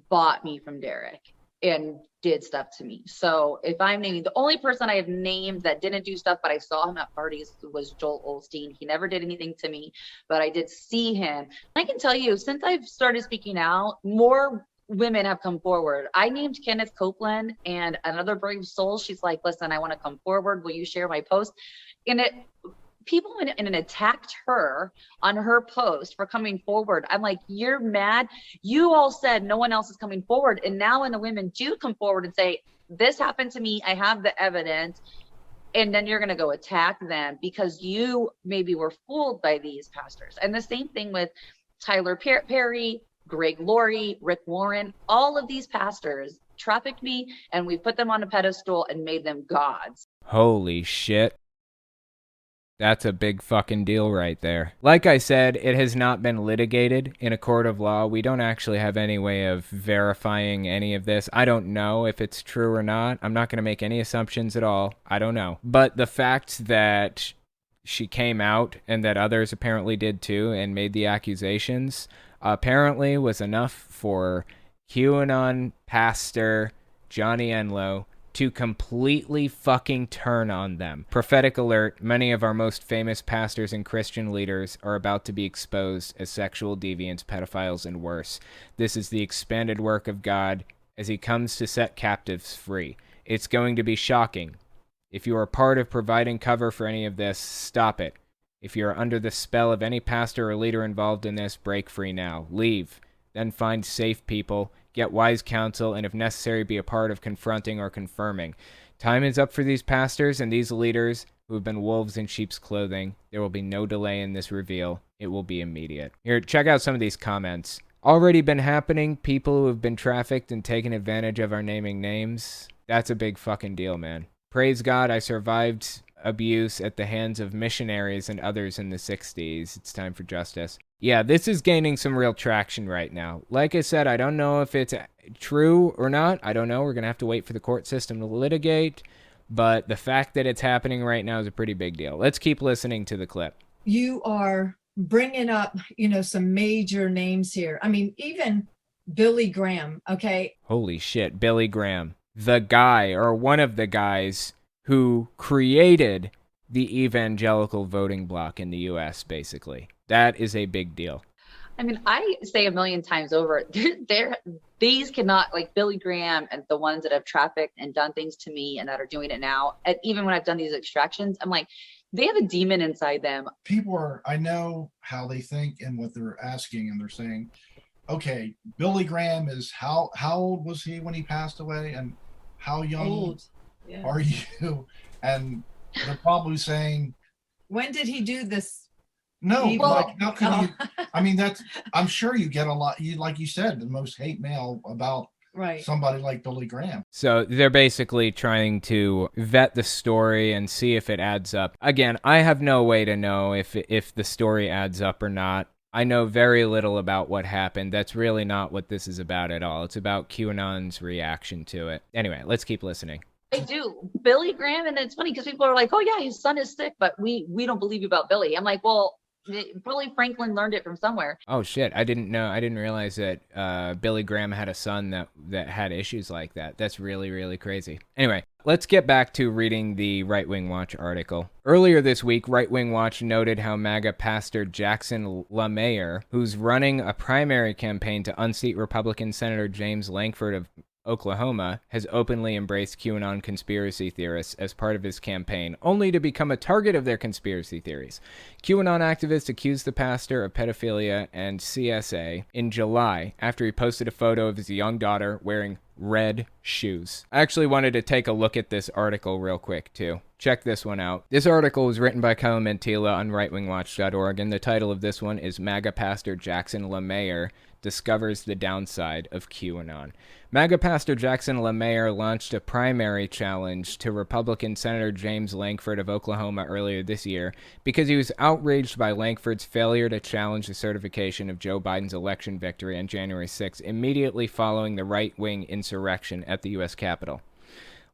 bought me from Derek and did stuff to me. So if I'm naming, the only person I have named that didn't do stuff, but I saw him at parties, was Joel Osteen. He never did anything to me, but I did see him. I can tell you, since I've started speaking out, more women have come forward. I named Kenneth Copeland, and another brave soul, she's like, listen, I want to come forward. Will you share my post? And people went in and attacked her on her post for coming forward. I'm like, you're mad. You all said no one else is coming forward. And now when the women do come forward and say, this happened to me, I have the evidence, and then you're going to go attack them because you maybe were fooled by these pastors. And the same thing with Tyler Perry, Greg Laurie, Rick Warren, all of these pastors trafficked me, and we put them on a pedestal and made them gods. Holy shit. That's a big fucking deal right there. Like I said, it has not been litigated in a court of law. We don't actually have any way of verifying any of this. I don't know if it's true or not. I'm not going to make any assumptions at all. I don't know. But the fact that she came out and that others apparently did too and made the accusations apparently was enough for QAnon pastor Johnny Enlow to completely fucking turn on them. Prophetic alert, many of our most famous pastors and Christian leaders are about to be exposed as sexual deviants, pedophiles, and worse. This is the expanded work of God as he comes to set captives free. It's going to be shocking. If you are part of providing cover for any of this, stop it. If you are under the spell of any pastor or leader involved in this, break free now. Leave. Then find safe people, get wise counsel, and if necessary, be a part of confronting or confirming. Time is up for these pastors and these leaders who have been wolves in sheep's clothing. There will be no delay in this reveal. it will be immediate. Here, check out some of these comments. Already been happening. People who have been trafficked and taken advantage of our naming names. That's a big fucking deal, man. Praise God, I survived abuse at the hands of missionaries and others in the 60s. It's time for justice. Yeah, this is gaining some real traction right now. Like I said, I don't know if it's true or not. I don't know. We're going to have to wait for the court system to litigate. But the fact that it's happening right now is a pretty big deal. Let's keep listening to the clip. You are bringing up, some major names here. I mean, even Billy Graham, okay? Holy shit, Billy Graham. The guy, or one of the guys, who created the evangelical voting bloc in the U.S., basically. That is a big deal. I mean, I say a million times over, these cannot, like Billy Graham and the ones that have trafficked and done things to me and that are doing it now. And even when I've done these extractions, I'm like, they have a demon inside them. I know how they think and what they're asking, and they're saying, okay, Billy Graham is how old was he when he passed away? And how young are you? And they're probably saying, when did he do this? No, like, how can you? I mean, I'm sure you get a lot. Like you said, the most hate mail about somebody like Billy Graham. So they're basically trying to vet the story and see if it adds up. Again, I have no way to know if the story adds up or not. I know very little about what happened. That's really not what this is about at all. It's about QAnon's reaction to it. Anyway, let's keep listening. I do. Billy Graham, and it's funny because people are like, oh yeah, his son is sick, but we don't believe you about Billy. I'm like, well, Billy Franklin learned it from somewhere. Oh shit, I didn't realize that Billy Graham had a son that had issues like that. That's really, really crazy. Anyway, let's get back to reading the Right Wing Watch article. Earlier this week, Right Wing Watch noted how MAGA pastor Jackson LaMayer, who's running a primary campaign to unseat Republican Senator James Lankford of Oklahoma, has openly embraced QAnon conspiracy theorists as part of his campaign, only to become a target of their conspiracy theories. QAnon activists accused the pastor of pedophilia and CSA in July after he posted a photo of his young daughter wearing red shoes. I actually wanted to take a look at this article real quick, too. Check this one out. This article was written by Kyle Mentila on rightwingwatch.org, and the title of this one is MAGA Pastor Jackson LaMayer Discovers the Downside of QAnon. MAGA Pastor Jackson LaMayer launched a primary challenge to Republican Senator James Lankford of Oklahoma earlier this year because he was outraged by Lankford's failure to challenge the certification of Joe Biden's election victory on January 6 immediately following the right-wing insurrection at the U.S. Capitol.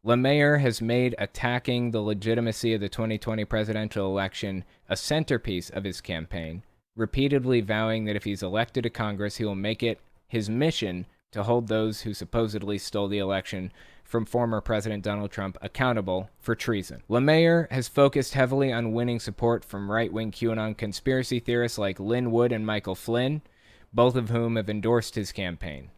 LaMayer has made attacking the legitimacy of the 2020 presidential election a centerpiece of his campaign, repeatedly vowing that if he's elected to Congress, he will make it his mission to hold those who supposedly stole the election from former President Donald Trump accountable for treason. LaMayer has focused heavily on winning support from right-wing QAnon conspiracy theorists like Lynn Wood and Michael Flynn, both of whom have endorsed his campaign.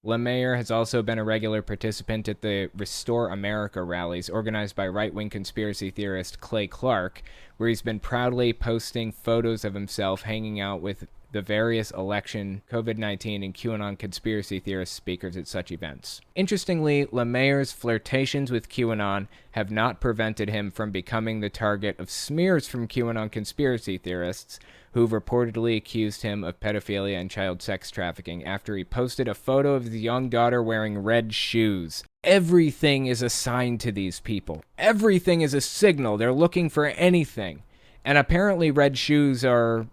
LaMayer has also been a regular participant at the Restore America rallies organized by right-wing conspiracy theorist Clay Clark, where he's been proudly posting photos of himself hanging out with the various election, COVID-19, and QAnon conspiracy theorist speakers at such events. Interestingly, LaMayer's flirtations with QAnon have not prevented him from becoming the target of smears from QAnon conspiracy theorists who've reportedly accused him of pedophilia and child sex trafficking after he posted a photo of his young daughter wearing red shoes. Everything is a sign to these people. Everything is a signal. They're looking for anything. And apparently red shoes are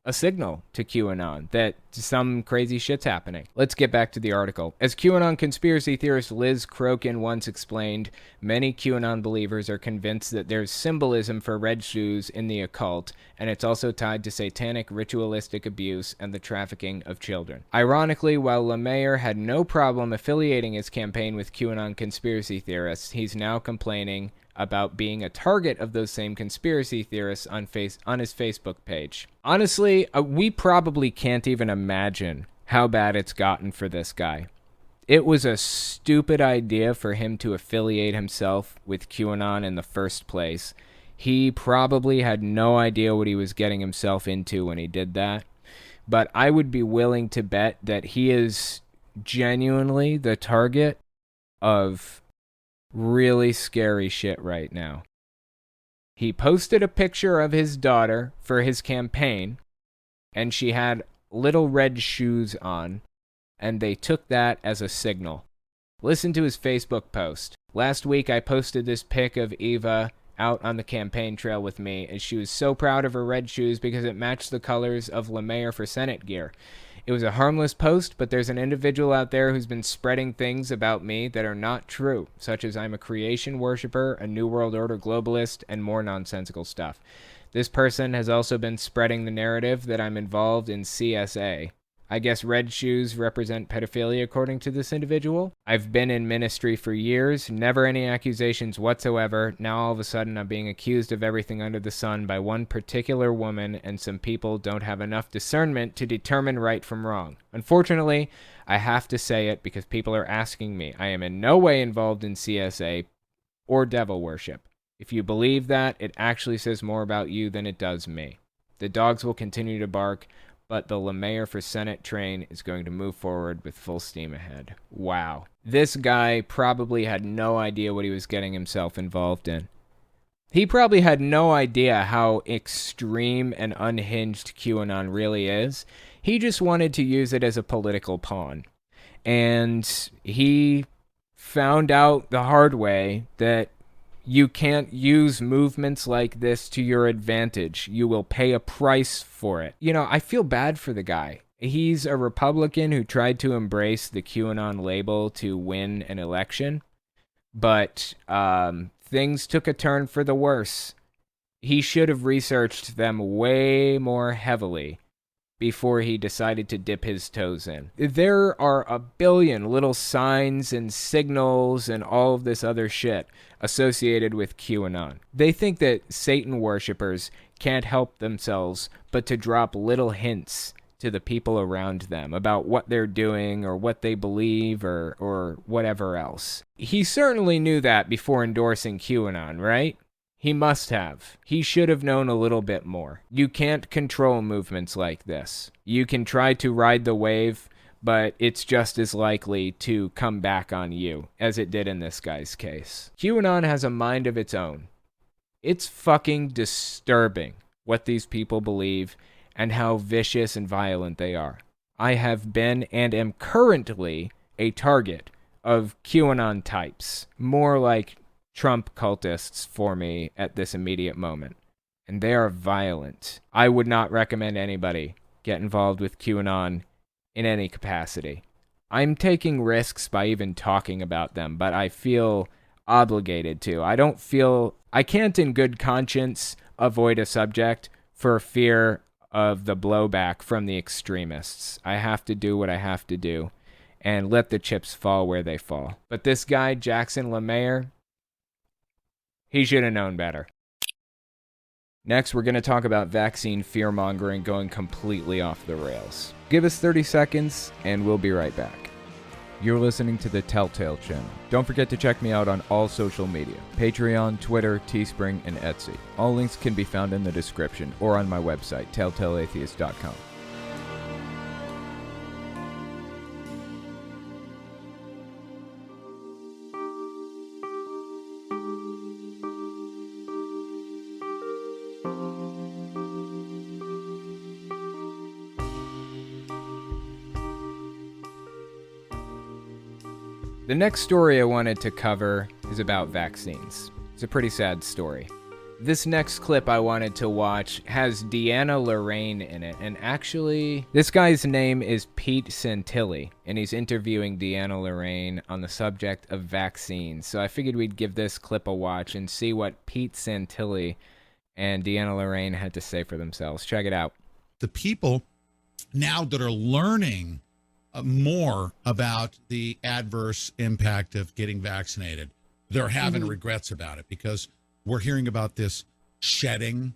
a signal to QAnon that some crazy shit's happening. Let's get back to the article. As QAnon conspiracy theorist Liz Crokin once explained, many QAnon believers are convinced that there's symbolism for red shoes in the occult, and it's also tied to satanic ritualistic abuse and the trafficking of children. Ironically, while LaMayer had no problem affiliating his campaign with QAnon conspiracy theorists, he's now complaining about being a target of those same conspiracy theorists on his Facebook page. Honestly, we probably can't even imagine how bad it's gotten for this guy. It was a stupid idea for him to affiliate himself with QAnon in the first place. He probably had no idea what he was getting himself into when he did that. But I would be willing to bet that he is genuinely the target of really scary shit right now. He posted a picture of his daughter for his campaign, and she had little red shoes on, and they took that as a signal. Listen to his Facebook post. Last week I posted this pic of Eva out on the campaign trail with me, and she was so proud of her red shoes because it matched the colors of LeMayor for Senate gear. It was a harmless post, but there's an individual out there who's been spreading things about me that are not true, such as I'm a creation worshiper, a New World Order globalist, and more nonsensical stuff. This person has also been spreading the narrative that I'm involved in CSA. I guess red shoes represent pedophilia according to this individual. I've been in ministry for years, never any accusations whatsoever. Now all of a sudden I'm being accused of everything under the sun by one particular woman, and some people don't have enough discernment to determine right from wrong. Unfortunately, I have to say it because people are asking me. I am in no way involved in CSA or devil worship. If you believe that, it actually says more about you than it does me. The dogs will continue to bark, but the LeMayor for Senate train is going to move forward with full steam ahead. Wow. This guy probably had no idea what he was getting himself involved in. He probably had no idea how extreme and unhinged QAnon really is. He just wanted to use it as a political pawn. And he found out the hard way that you can't use movements like this to your advantage. You will pay a price for it. You know, I feel bad for the guy. He's a Republican who tried to embrace the QAnon label to win an election, but things took a turn for the worse. He should have researched them way more heavily before he decided to dip his toes in. There are a billion little signs and signals and all of this other shit associated with QAnon. They think that Satan worshippers can't help themselves but to drop little hints to the people around them about what they're doing or what they believe or whatever else. He certainly knew that before endorsing QAnon, right? He must have. He should have known a little bit more. You can't control movements like this. You can try to ride the wave, but it's just as likely to come back on you, as it did in this guy's case. QAnon has a mind of its own. It's fucking disturbing what these people believe and how vicious and violent they are. I have been and am currently a target of QAnon types, more like Trump cultists for me at this immediate moment. And they are violent. I would not recommend anybody get involved with QAnon in any capacity. I'm taking risks by even talking about them, but I feel obligated to. I can't in good conscience avoid a subject for fear of the blowback from the extremists. I have to do what I have to do and let the chips fall where they fall. But this guy, Jackson LeMayor, he should have known better. Next, we're going to talk about vaccine fear-mongering going completely off the rails. Give us 30 seconds, and we'll be right back. You're listening to the Telltale Channel. Don't forget to check me out on all social media: Patreon, Twitter, Teespring, and Etsy. All links can be found in the description or on my website, telltaleatheist.com. The next story I wanted to cover is about vaccines. It's a pretty sad story. This next clip I wanted to watch has Deanna Lorraine in it, and actually, this guy's name is Pete Santilli, and he's interviewing Deanna Lorraine on the subject of vaccines. So I figured we'd give this clip a watch and see what Pete Santilli and Deanna Lorraine had to say for themselves. Check it out. The people now that are learning more about the adverse impact of getting vaccinated, they're having regrets about it, because we're hearing about this shedding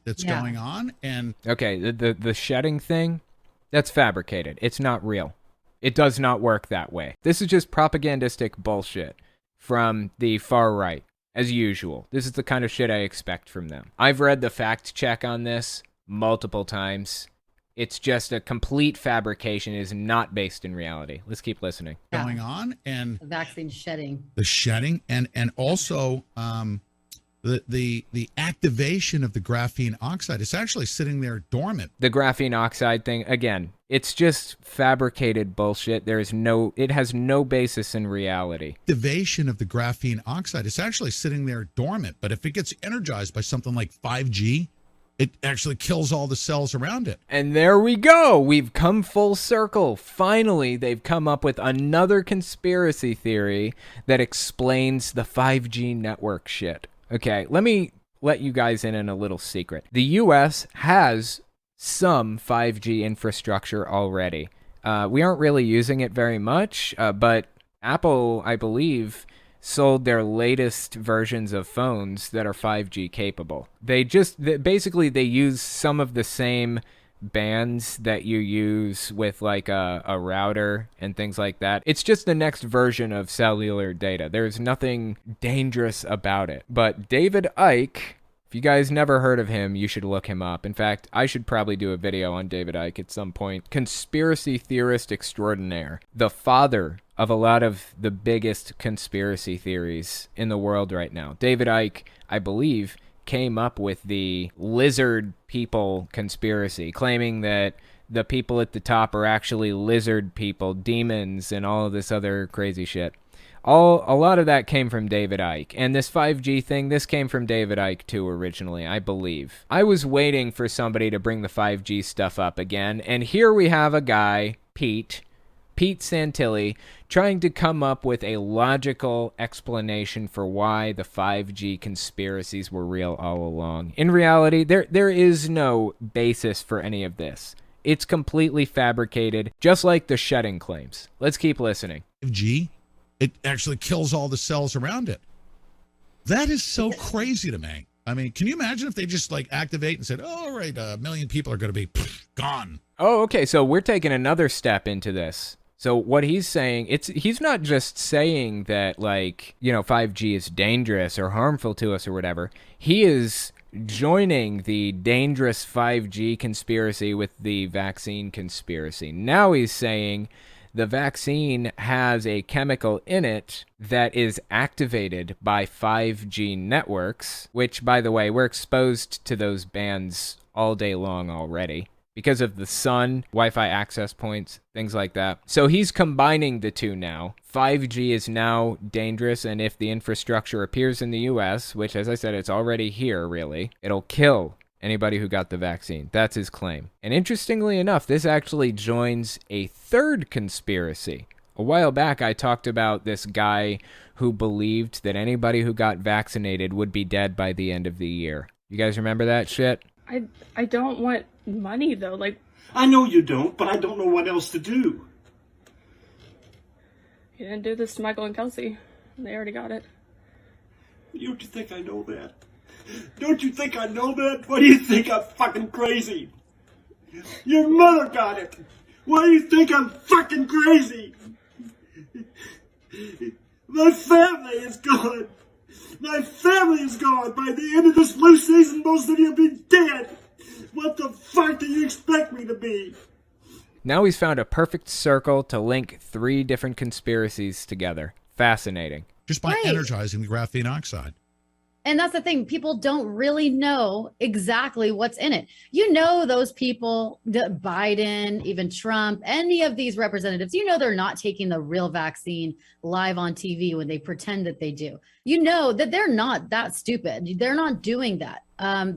that's going on. And okay, the shedding thing, that's fabricated. It's not real. It does not work that way. This is just propagandistic bullshit from the far right, as usual. This is the kind of shit I expect from them. I've read the fact check on this multiple times. It's just a complete fabrication. It is not based in reality. Let's keep listening. Going on, and vaccine shedding. The shedding, and also the activation of the graphene oxide is actually sitting there dormant. The graphene oxide thing, again, it's just fabricated bullshit. It has no basis in reality. Activation of the graphene oxide is actually sitting there dormant, but if it gets energized by something like 5G, it actually kills all the cells around it. And there we go. We've come full circle. Finally, they've come up with another conspiracy theory that explains the 5G network shit. Okay, let me let you guys in on a little secret. The U.S. has some 5G infrastructure already. We aren't really using it very much, but Apple, I believe, sold their latest versions of phones that are 5G capable. They use some of the same bands that you use with like a router and things like that. It's just the next version of cellular data. There's nothing dangerous about it. But David Icke, if you guys never heard of him, you should look him up. In fact, I should probably do a video on David Icke at some point. Conspiracy theorist extraordinaire. The father of a lot of the biggest conspiracy theories in the world right now. David Icke, I believe, came up with the lizard people conspiracy, claiming that the people at the top are actually lizard people, demons, and all of this other crazy shit. A lot of that came from David Icke. And this 5G thing, this came from David Icke too originally, I believe. I was waiting for somebody to bring the 5G stuff up again, and here we have a guy, Pete Santilli, trying to come up with a logical explanation for why the 5G conspiracies were real all along. In reality, there is no basis for any of this. It's completely fabricated, just like the shedding claims. Let's keep listening. 5G, it actually kills all the cells around it. That is so crazy to me. I mean, can you imagine if they just like activate and said, oh, all right, 1 million people are going to be gone. Oh, okay. So we're taking another step into this. So what he's saying, he's not just saying that, like, 5G is dangerous or harmful to us or whatever. He is joining the dangerous 5G conspiracy with the vaccine conspiracy. Now he's saying the vaccine has a chemical in it that is activated by 5G networks, which, by the way, we're exposed to those bands all day long already, because of the sun, Wi-Fi access points, things like that. So he's combining the two now. 5G is now dangerous, and if the infrastructure appears in the US, which, as I said, it's already here, really, it'll kill anybody who got the vaccine. That's his claim. And interestingly enough, this actually joins a third conspiracy. A while back, I talked about this guy who believed that anybody who got vaccinated would be dead by the end of the year. You guys remember that shit? I don't want money though, like. I know you don't, but I don't know what else to do. You didn't do this to Michael and Kelsey. They already got it. Don't you think I know that? Don't you think I know that? Why do you think I'm fucking crazy? Your mother got it. Why do you think I'm fucking crazy? My family is gone. My family is gone. By the end of this flu season, most of you will be dead. What the fuck do you expect me to be? Now he's found a perfect circle to link 3 different conspiracies together. Fascinating. Just by energizing the graphene oxide. And that's the thing. People don't really know exactly what's in it. Those people, Biden, even Trump, any of these representatives, they're not taking the real vaccine live on TV when they pretend that they do. That they're not that stupid. They're not doing that.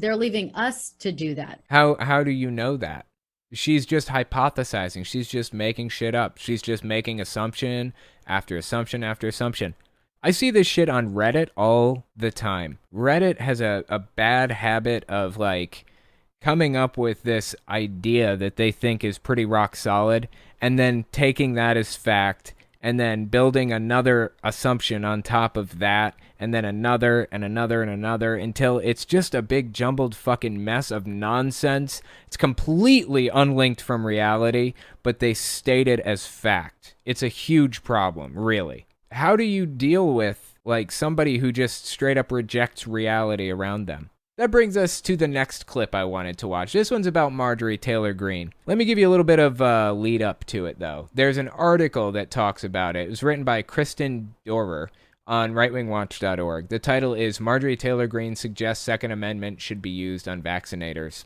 They're leaving us to do that. How do you know that? She's just hypothesizing. She's just making shit up. She's just making assumption after assumption after assumption. I see this shit on Reddit all the time. Reddit has a bad habit of, like, coming up with this idea that they think is pretty rock solid and then taking that as fact and then building another assumption on top of that and then another and another and another until it's just a big jumbled fucking mess of nonsense. It's completely unlinked from reality, but they state it as fact. It's a huge problem, really. How do you deal with, like, somebody who just straight up rejects reality around them? That brings us to the next clip I wanted to watch. This one's about Marjorie Taylor Greene. Let me give you a little bit of lead up to it, though. There's an article that talks about it. It was written by Kristen Dorer on rightwingwatch.org. The title is Marjorie Taylor Greene Suggests Second Amendment Should Be Used on Vaccinators.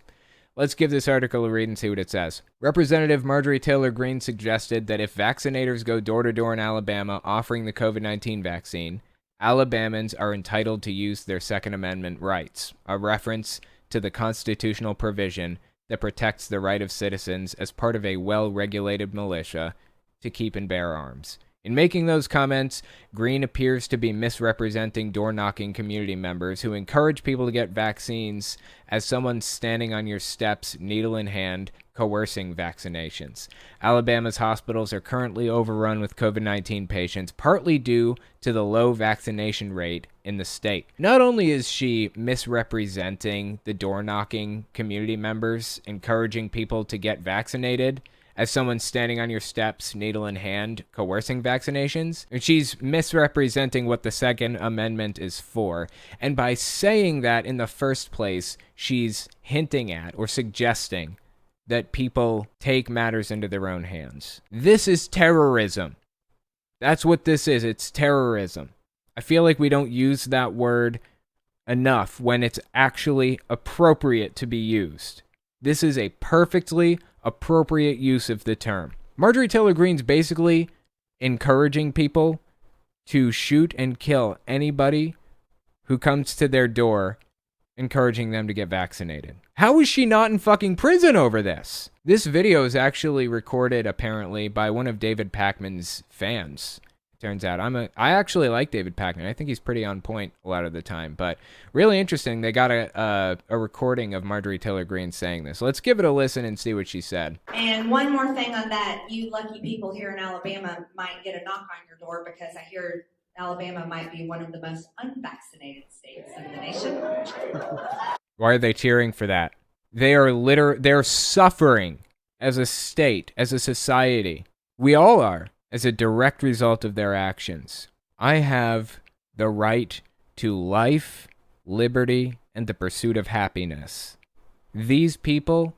Let's give this article a read and see what it says. Representative Marjorie Taylor Greene suggested that if vaccinators go door to door in Alabama offering the COVID-19 vaccine, Alabamans are entitled to use their Second Amendment rights, a reference to the constitutional provision that protects the right of citizens as part of a well-regulated militia to keep and bear arms. In making those comments, Greene appears to be misrepresenting door-knocking community members who encourage people to get vaccines as someone standing on your steps, needle in hand, coercing vaccinations. Alabama's hospitals are currently overrun with COVID-19 patients, partly due to the low vaccination rate in the state. Not only is she misrepresenting the door-knocking community members, encouraging people to get vaccinated, as someone standing on your steps, needle in hand, coercing vaccinations. And she's misrepresenting what the Second Amendment is for. And by saying that in the first place, she's hinting at or suggesting that people take matters into their own hands. This is terrorism. That's what this is. It's terrorism. I feel like we don't use that word enough when it's actually appropriate to be used. This is a perfectly appropriate use of the term. Marjorie Taylor Greene's basically encouraging people to shoot and kill anybody who comes to their door, encouraging them to get vaccinated. How is she not in fucking prison over this? This video is actually recorded apparently by one of David Pakman's fans. Turns out I actually like David Pakman. I think he's pretty on point a lot of the time. But really interesting, they got a recording of Marjorie Taylor Greene saying this. Let's give it a listen and see what she said. And one more thing on that, you lucky people here in Alabama might get a knock on your door because I hear Alabama might be one of the most unvaccinated states in the nation. Why are they cheering for that? They're suffering as a state, as a society. We all are. As a direct result of their actions. I have the right to life, liberty, and the pursuit of happiness. These people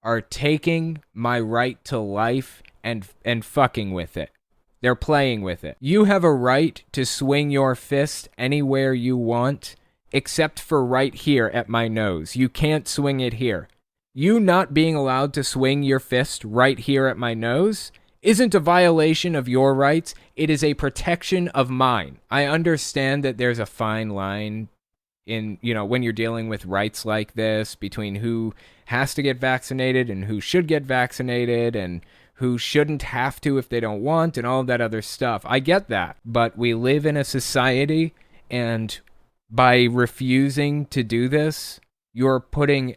are taking my right to life and fucking with it. They're playing with it. You have a right to swing your fist anywhere you want, except for right here at my nose. You can't swing it here. You not being allowed to swing your fist right here at my nose isn't a violation of your rights. It is a protection of mine. I understand that there's a fine line in, when you're dealing with rights like this between who has to get vaccinated and who should get vaccinated and who shouldn't have to if they don't want and all of that other stuff. I get that. But we live in a society, and by refusing to do this, you're putting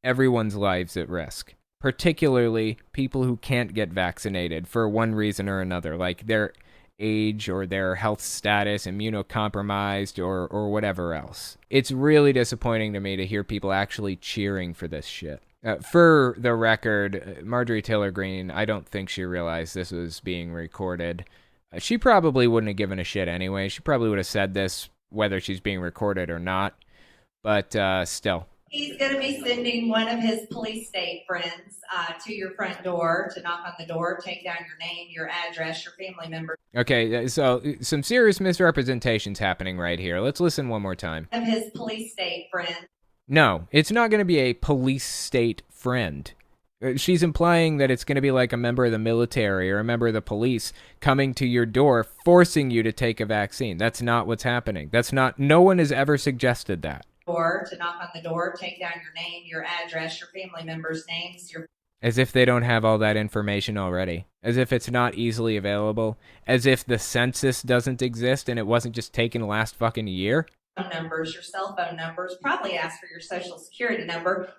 everyone's lives at risk. Particularly people who can't get vaccinated for one reason or another, like their age or their health status, immunocompromised or whatever else. It's really disappointing to me to hear people actually cheering for this shit. For the record, Marjorie Taylor Greene, I don't think she realized this was being recorded. She probably wouldn't have given a shit anyway. She probably would have said this whether she's being recorded or not. But still. He's going to be sending one of his police state friends to your front door to knock on the door, take down your name, your address, your family member. Okay, so some serious misrepresentations happening right here. Let's listen one more time. Of his police state friend. No, it's not going to be a police state friend. She's implying that it's going to be like a member of the military or a member of the police coming to your door, forcing you to take a vaccine. That's not what's happening. No one has ever suggested that. Or to knock on the door, take down your name, your address, your family members' names, As if they don't have all that information already. As if it's not easily available. As if the census doesn't exist and it wasn't just taken last fucking year. Phone numbers, your cell phone numbers, probably ask for your social security number.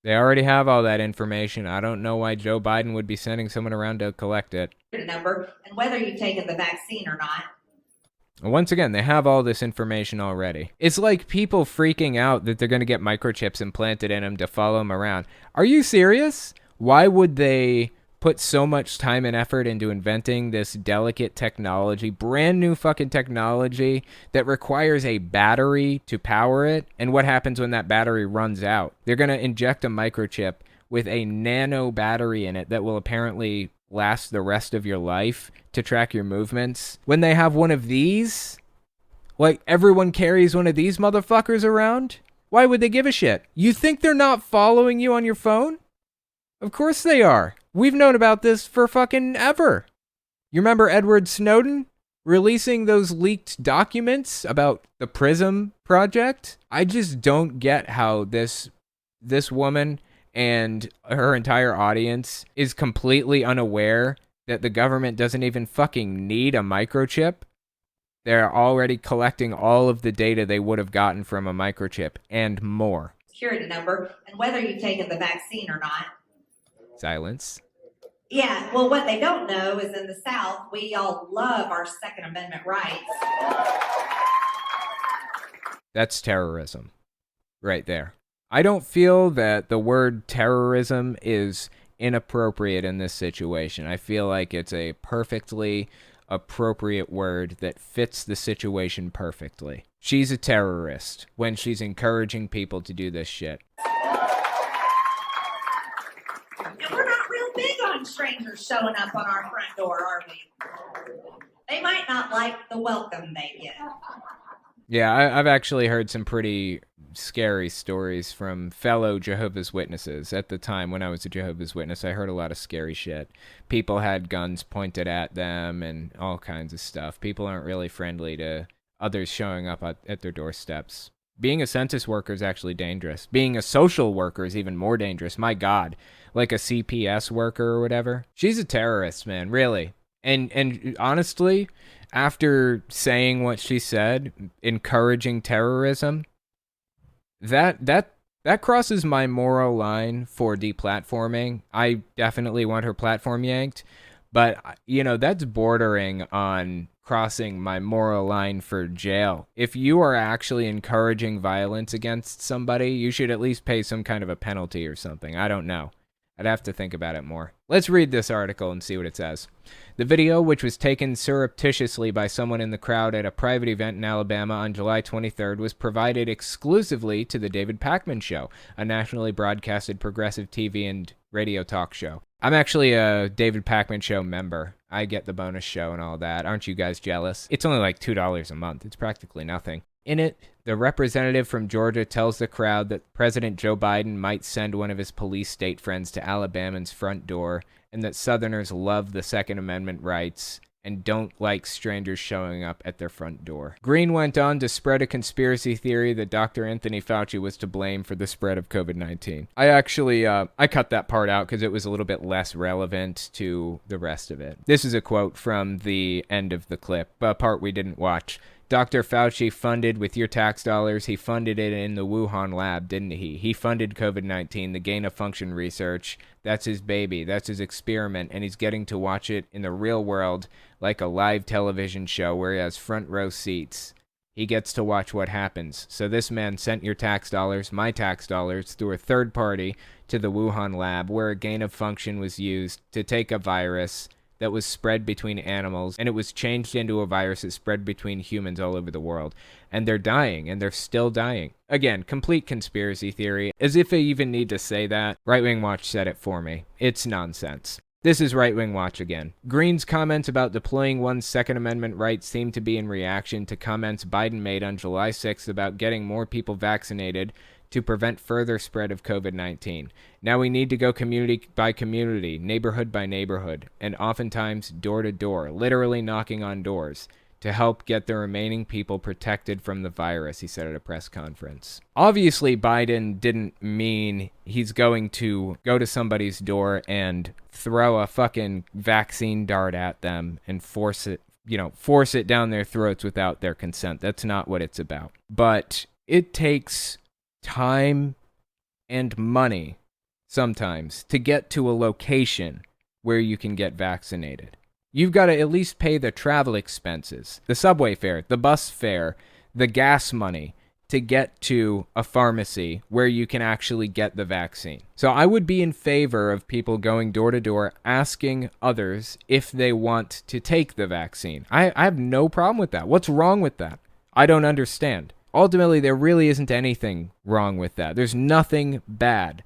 They already have all that information. I don't know why Joe Biden would be sending someone around to collect it. Number, and whether you've taken the vaccine or not. Once again, they have all this information already. It's like people freaking out that they're going to get microchips implanted in them to follow them around. Are you serious? Why would they put so much time and effort into inventing this delicate technology, brand new fucking technology that requires a battery to power it? And what happens when that battery runs out? They're going to inject a microchip with a nano battery in it that will apparently last the rest of your life to track your movements. When they have one of these, Like, everyone carries one of these motherfuckers around? Why would they give a shit? You think they're not following you on your phone? Of course they are. We've known about this for fucking ever. You remember Edward Snowden releasing those leaked documents about the PRISM project? I just don't get how this woman and her entire audience is completely unaware that the government doesn't even fucking need a microchip. They're already collecting all of the data they would have gotten from a microchip and more. Security number, and whether you've taken the vaccine or not. Silence. Yeah, well, what they don't know is in the South, we all love our Second Amendment rights. That's terrorism. Right there. I don't feel that the word terrorism is inappropriate in this situation. I feel like it's a perfectly appropriate word that fits the situation perfectly. She's a terrorist when she's encouraging people to do this shit. And we're not real big on strangers showing up on our front door, are we? They might not like the welcome they get. Yeah, I've actually heard some pretty scary stories from fellow Jehovah's Witnesses. At the time when I was a Jehovah's Witness, I heard a lot of scary shit. People had guns pointed at them and all kinds of stuff. People aren't really friendly to others showing up at their doorsteps. Being a census worker is actually dangerous. Being a social worker is even more dangerous. My God. Like a CPS worker or whatever. She's a terrorist, man, really. And honestly, after saying what she said, encouraging terrorism, that crosses my moral line for deplatforming. I definitely want her platform yanked, but that's bordering on crossing my moral line for jail. If you are actually encouraging violence against somebody, you should at least pay some kind of a penalty or something. I don't know. I'd have to think about it more. Let's read this article and see what it says. The video, which was taken surreptitiously by someone in the crowd at a private event in Alabama on July 23rd, was provided exclusively to The David Pakman Show, a nationally broadcasted progressive TV and radio talk show. I'm actually a David Pakman Show member. I get the bonus show and all that. Aren't you guys jealous? It's only like $2 a month. It's practically nothing. In it, the representative from Georgia tells the crowd that President Joe Biden might send one of his police state friends to Alabama's front door, and that Southerners love the Second Amendment rights and don't like strangers showing up at their front door. Green went on to spread a conspiracy theory that Dr. Anthony Fauci was to blame for the spread of COVID-19. I actually, I cut that part out because it was a little bit less relevant to the rest of it. This is a quote from the end of the clip, a part we didn't watch. Dr. Fauci funded with your tax dollars. He funded it in the Wuhan lab, didn't he? He funded COVID-19, the gain-of-function research. That's his baby. That's his experiment, and he's getting to watch it in the real world like a live television show where he has front row seats. He gets to watch what happens. So this man sent your tax dollars, my tax dollars, through a third party to the Wuhan lab where a gain-of-function was used to take a virus that was spread between animals, and it was changed into a virus that spread between humans all over the world. And they're dying, and they're still dying. Again, complete conspiracy theory. As if I even need to say that. Right Wing Watch said it for me. It's nonsense. This is Right Wing Watch again. Green's comments about deploying one's Second Amendment rights seem to be in reaction to comments Biden made on July 6th about getting more people vaccinated to prevent further spread of COVID-19. Now we need to go community by community, neighborhood by neighborhood, and oftentimes door to door, literally knocking on doors, to help get the remaining people protected from the virus, he said at a press conference. Obviously, Biden didn't mean he's going to go to somebody's door and throw a fucking vaccine dart at them and force it down their throats without their consent. That's not what it's about. But it takes time and money sometimes to get to a location where you can get vaccinated. You've got to at least pay the travel expenses, the subway fare, the bus fare, the gas money to get to a pharmacy where you can actually get the vaccine. So I would be in favor of people going door to door asking others if they want to take the vaccine. I have no problem with that. What's wrong with that? I don't understand. Ultimately, there really isn't anything wrong with that. There's nothing bad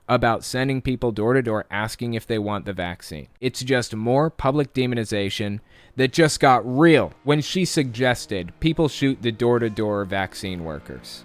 about sending people door to door asking if they want the vaccine. It's just more public demonization that just got real when she suggested people shoot the door to door vaccine workers.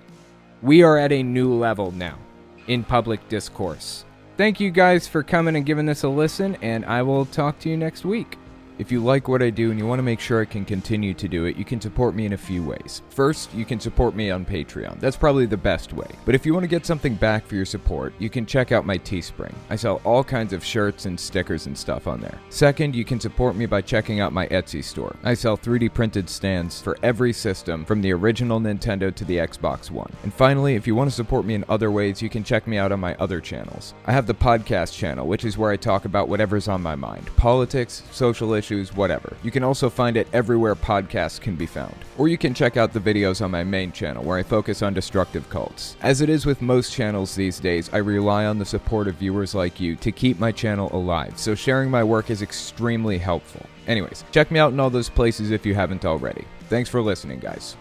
We are at a new level now in public discourse. Thank you guys for coming and giving this a listen, and I will talk to you next week. If you like what I do and you want to make sure I can continue to do it, you can support me in a few ways. First, you can support me on Patreon. That's probably the best way. But if you want to get something back for your support, you can check out my Teespring. I sell all kinds of shirts and stickers and stuff on there. Second, you can support me by checking out my Etsy store. I sell 3D printed stands for every system, from the original Nintendo to the Xbox One. And finally, if you want to support me in other ways, you can check me out on my other channels. I have the podcast channel, which is where I talk about whatever's on my mind. Politics, social issues, whatever. You can also find it everywhere podcasts can be found. Or you can check out the videos on my main channel where I focus on destructive cults. As it is with most channels these days, I rely on the support of viewers like you to keep my channel alive, so sharing my work is extremely helpful. Anyways, check me out in all those places if you haven't already. Thanks for listening, guys.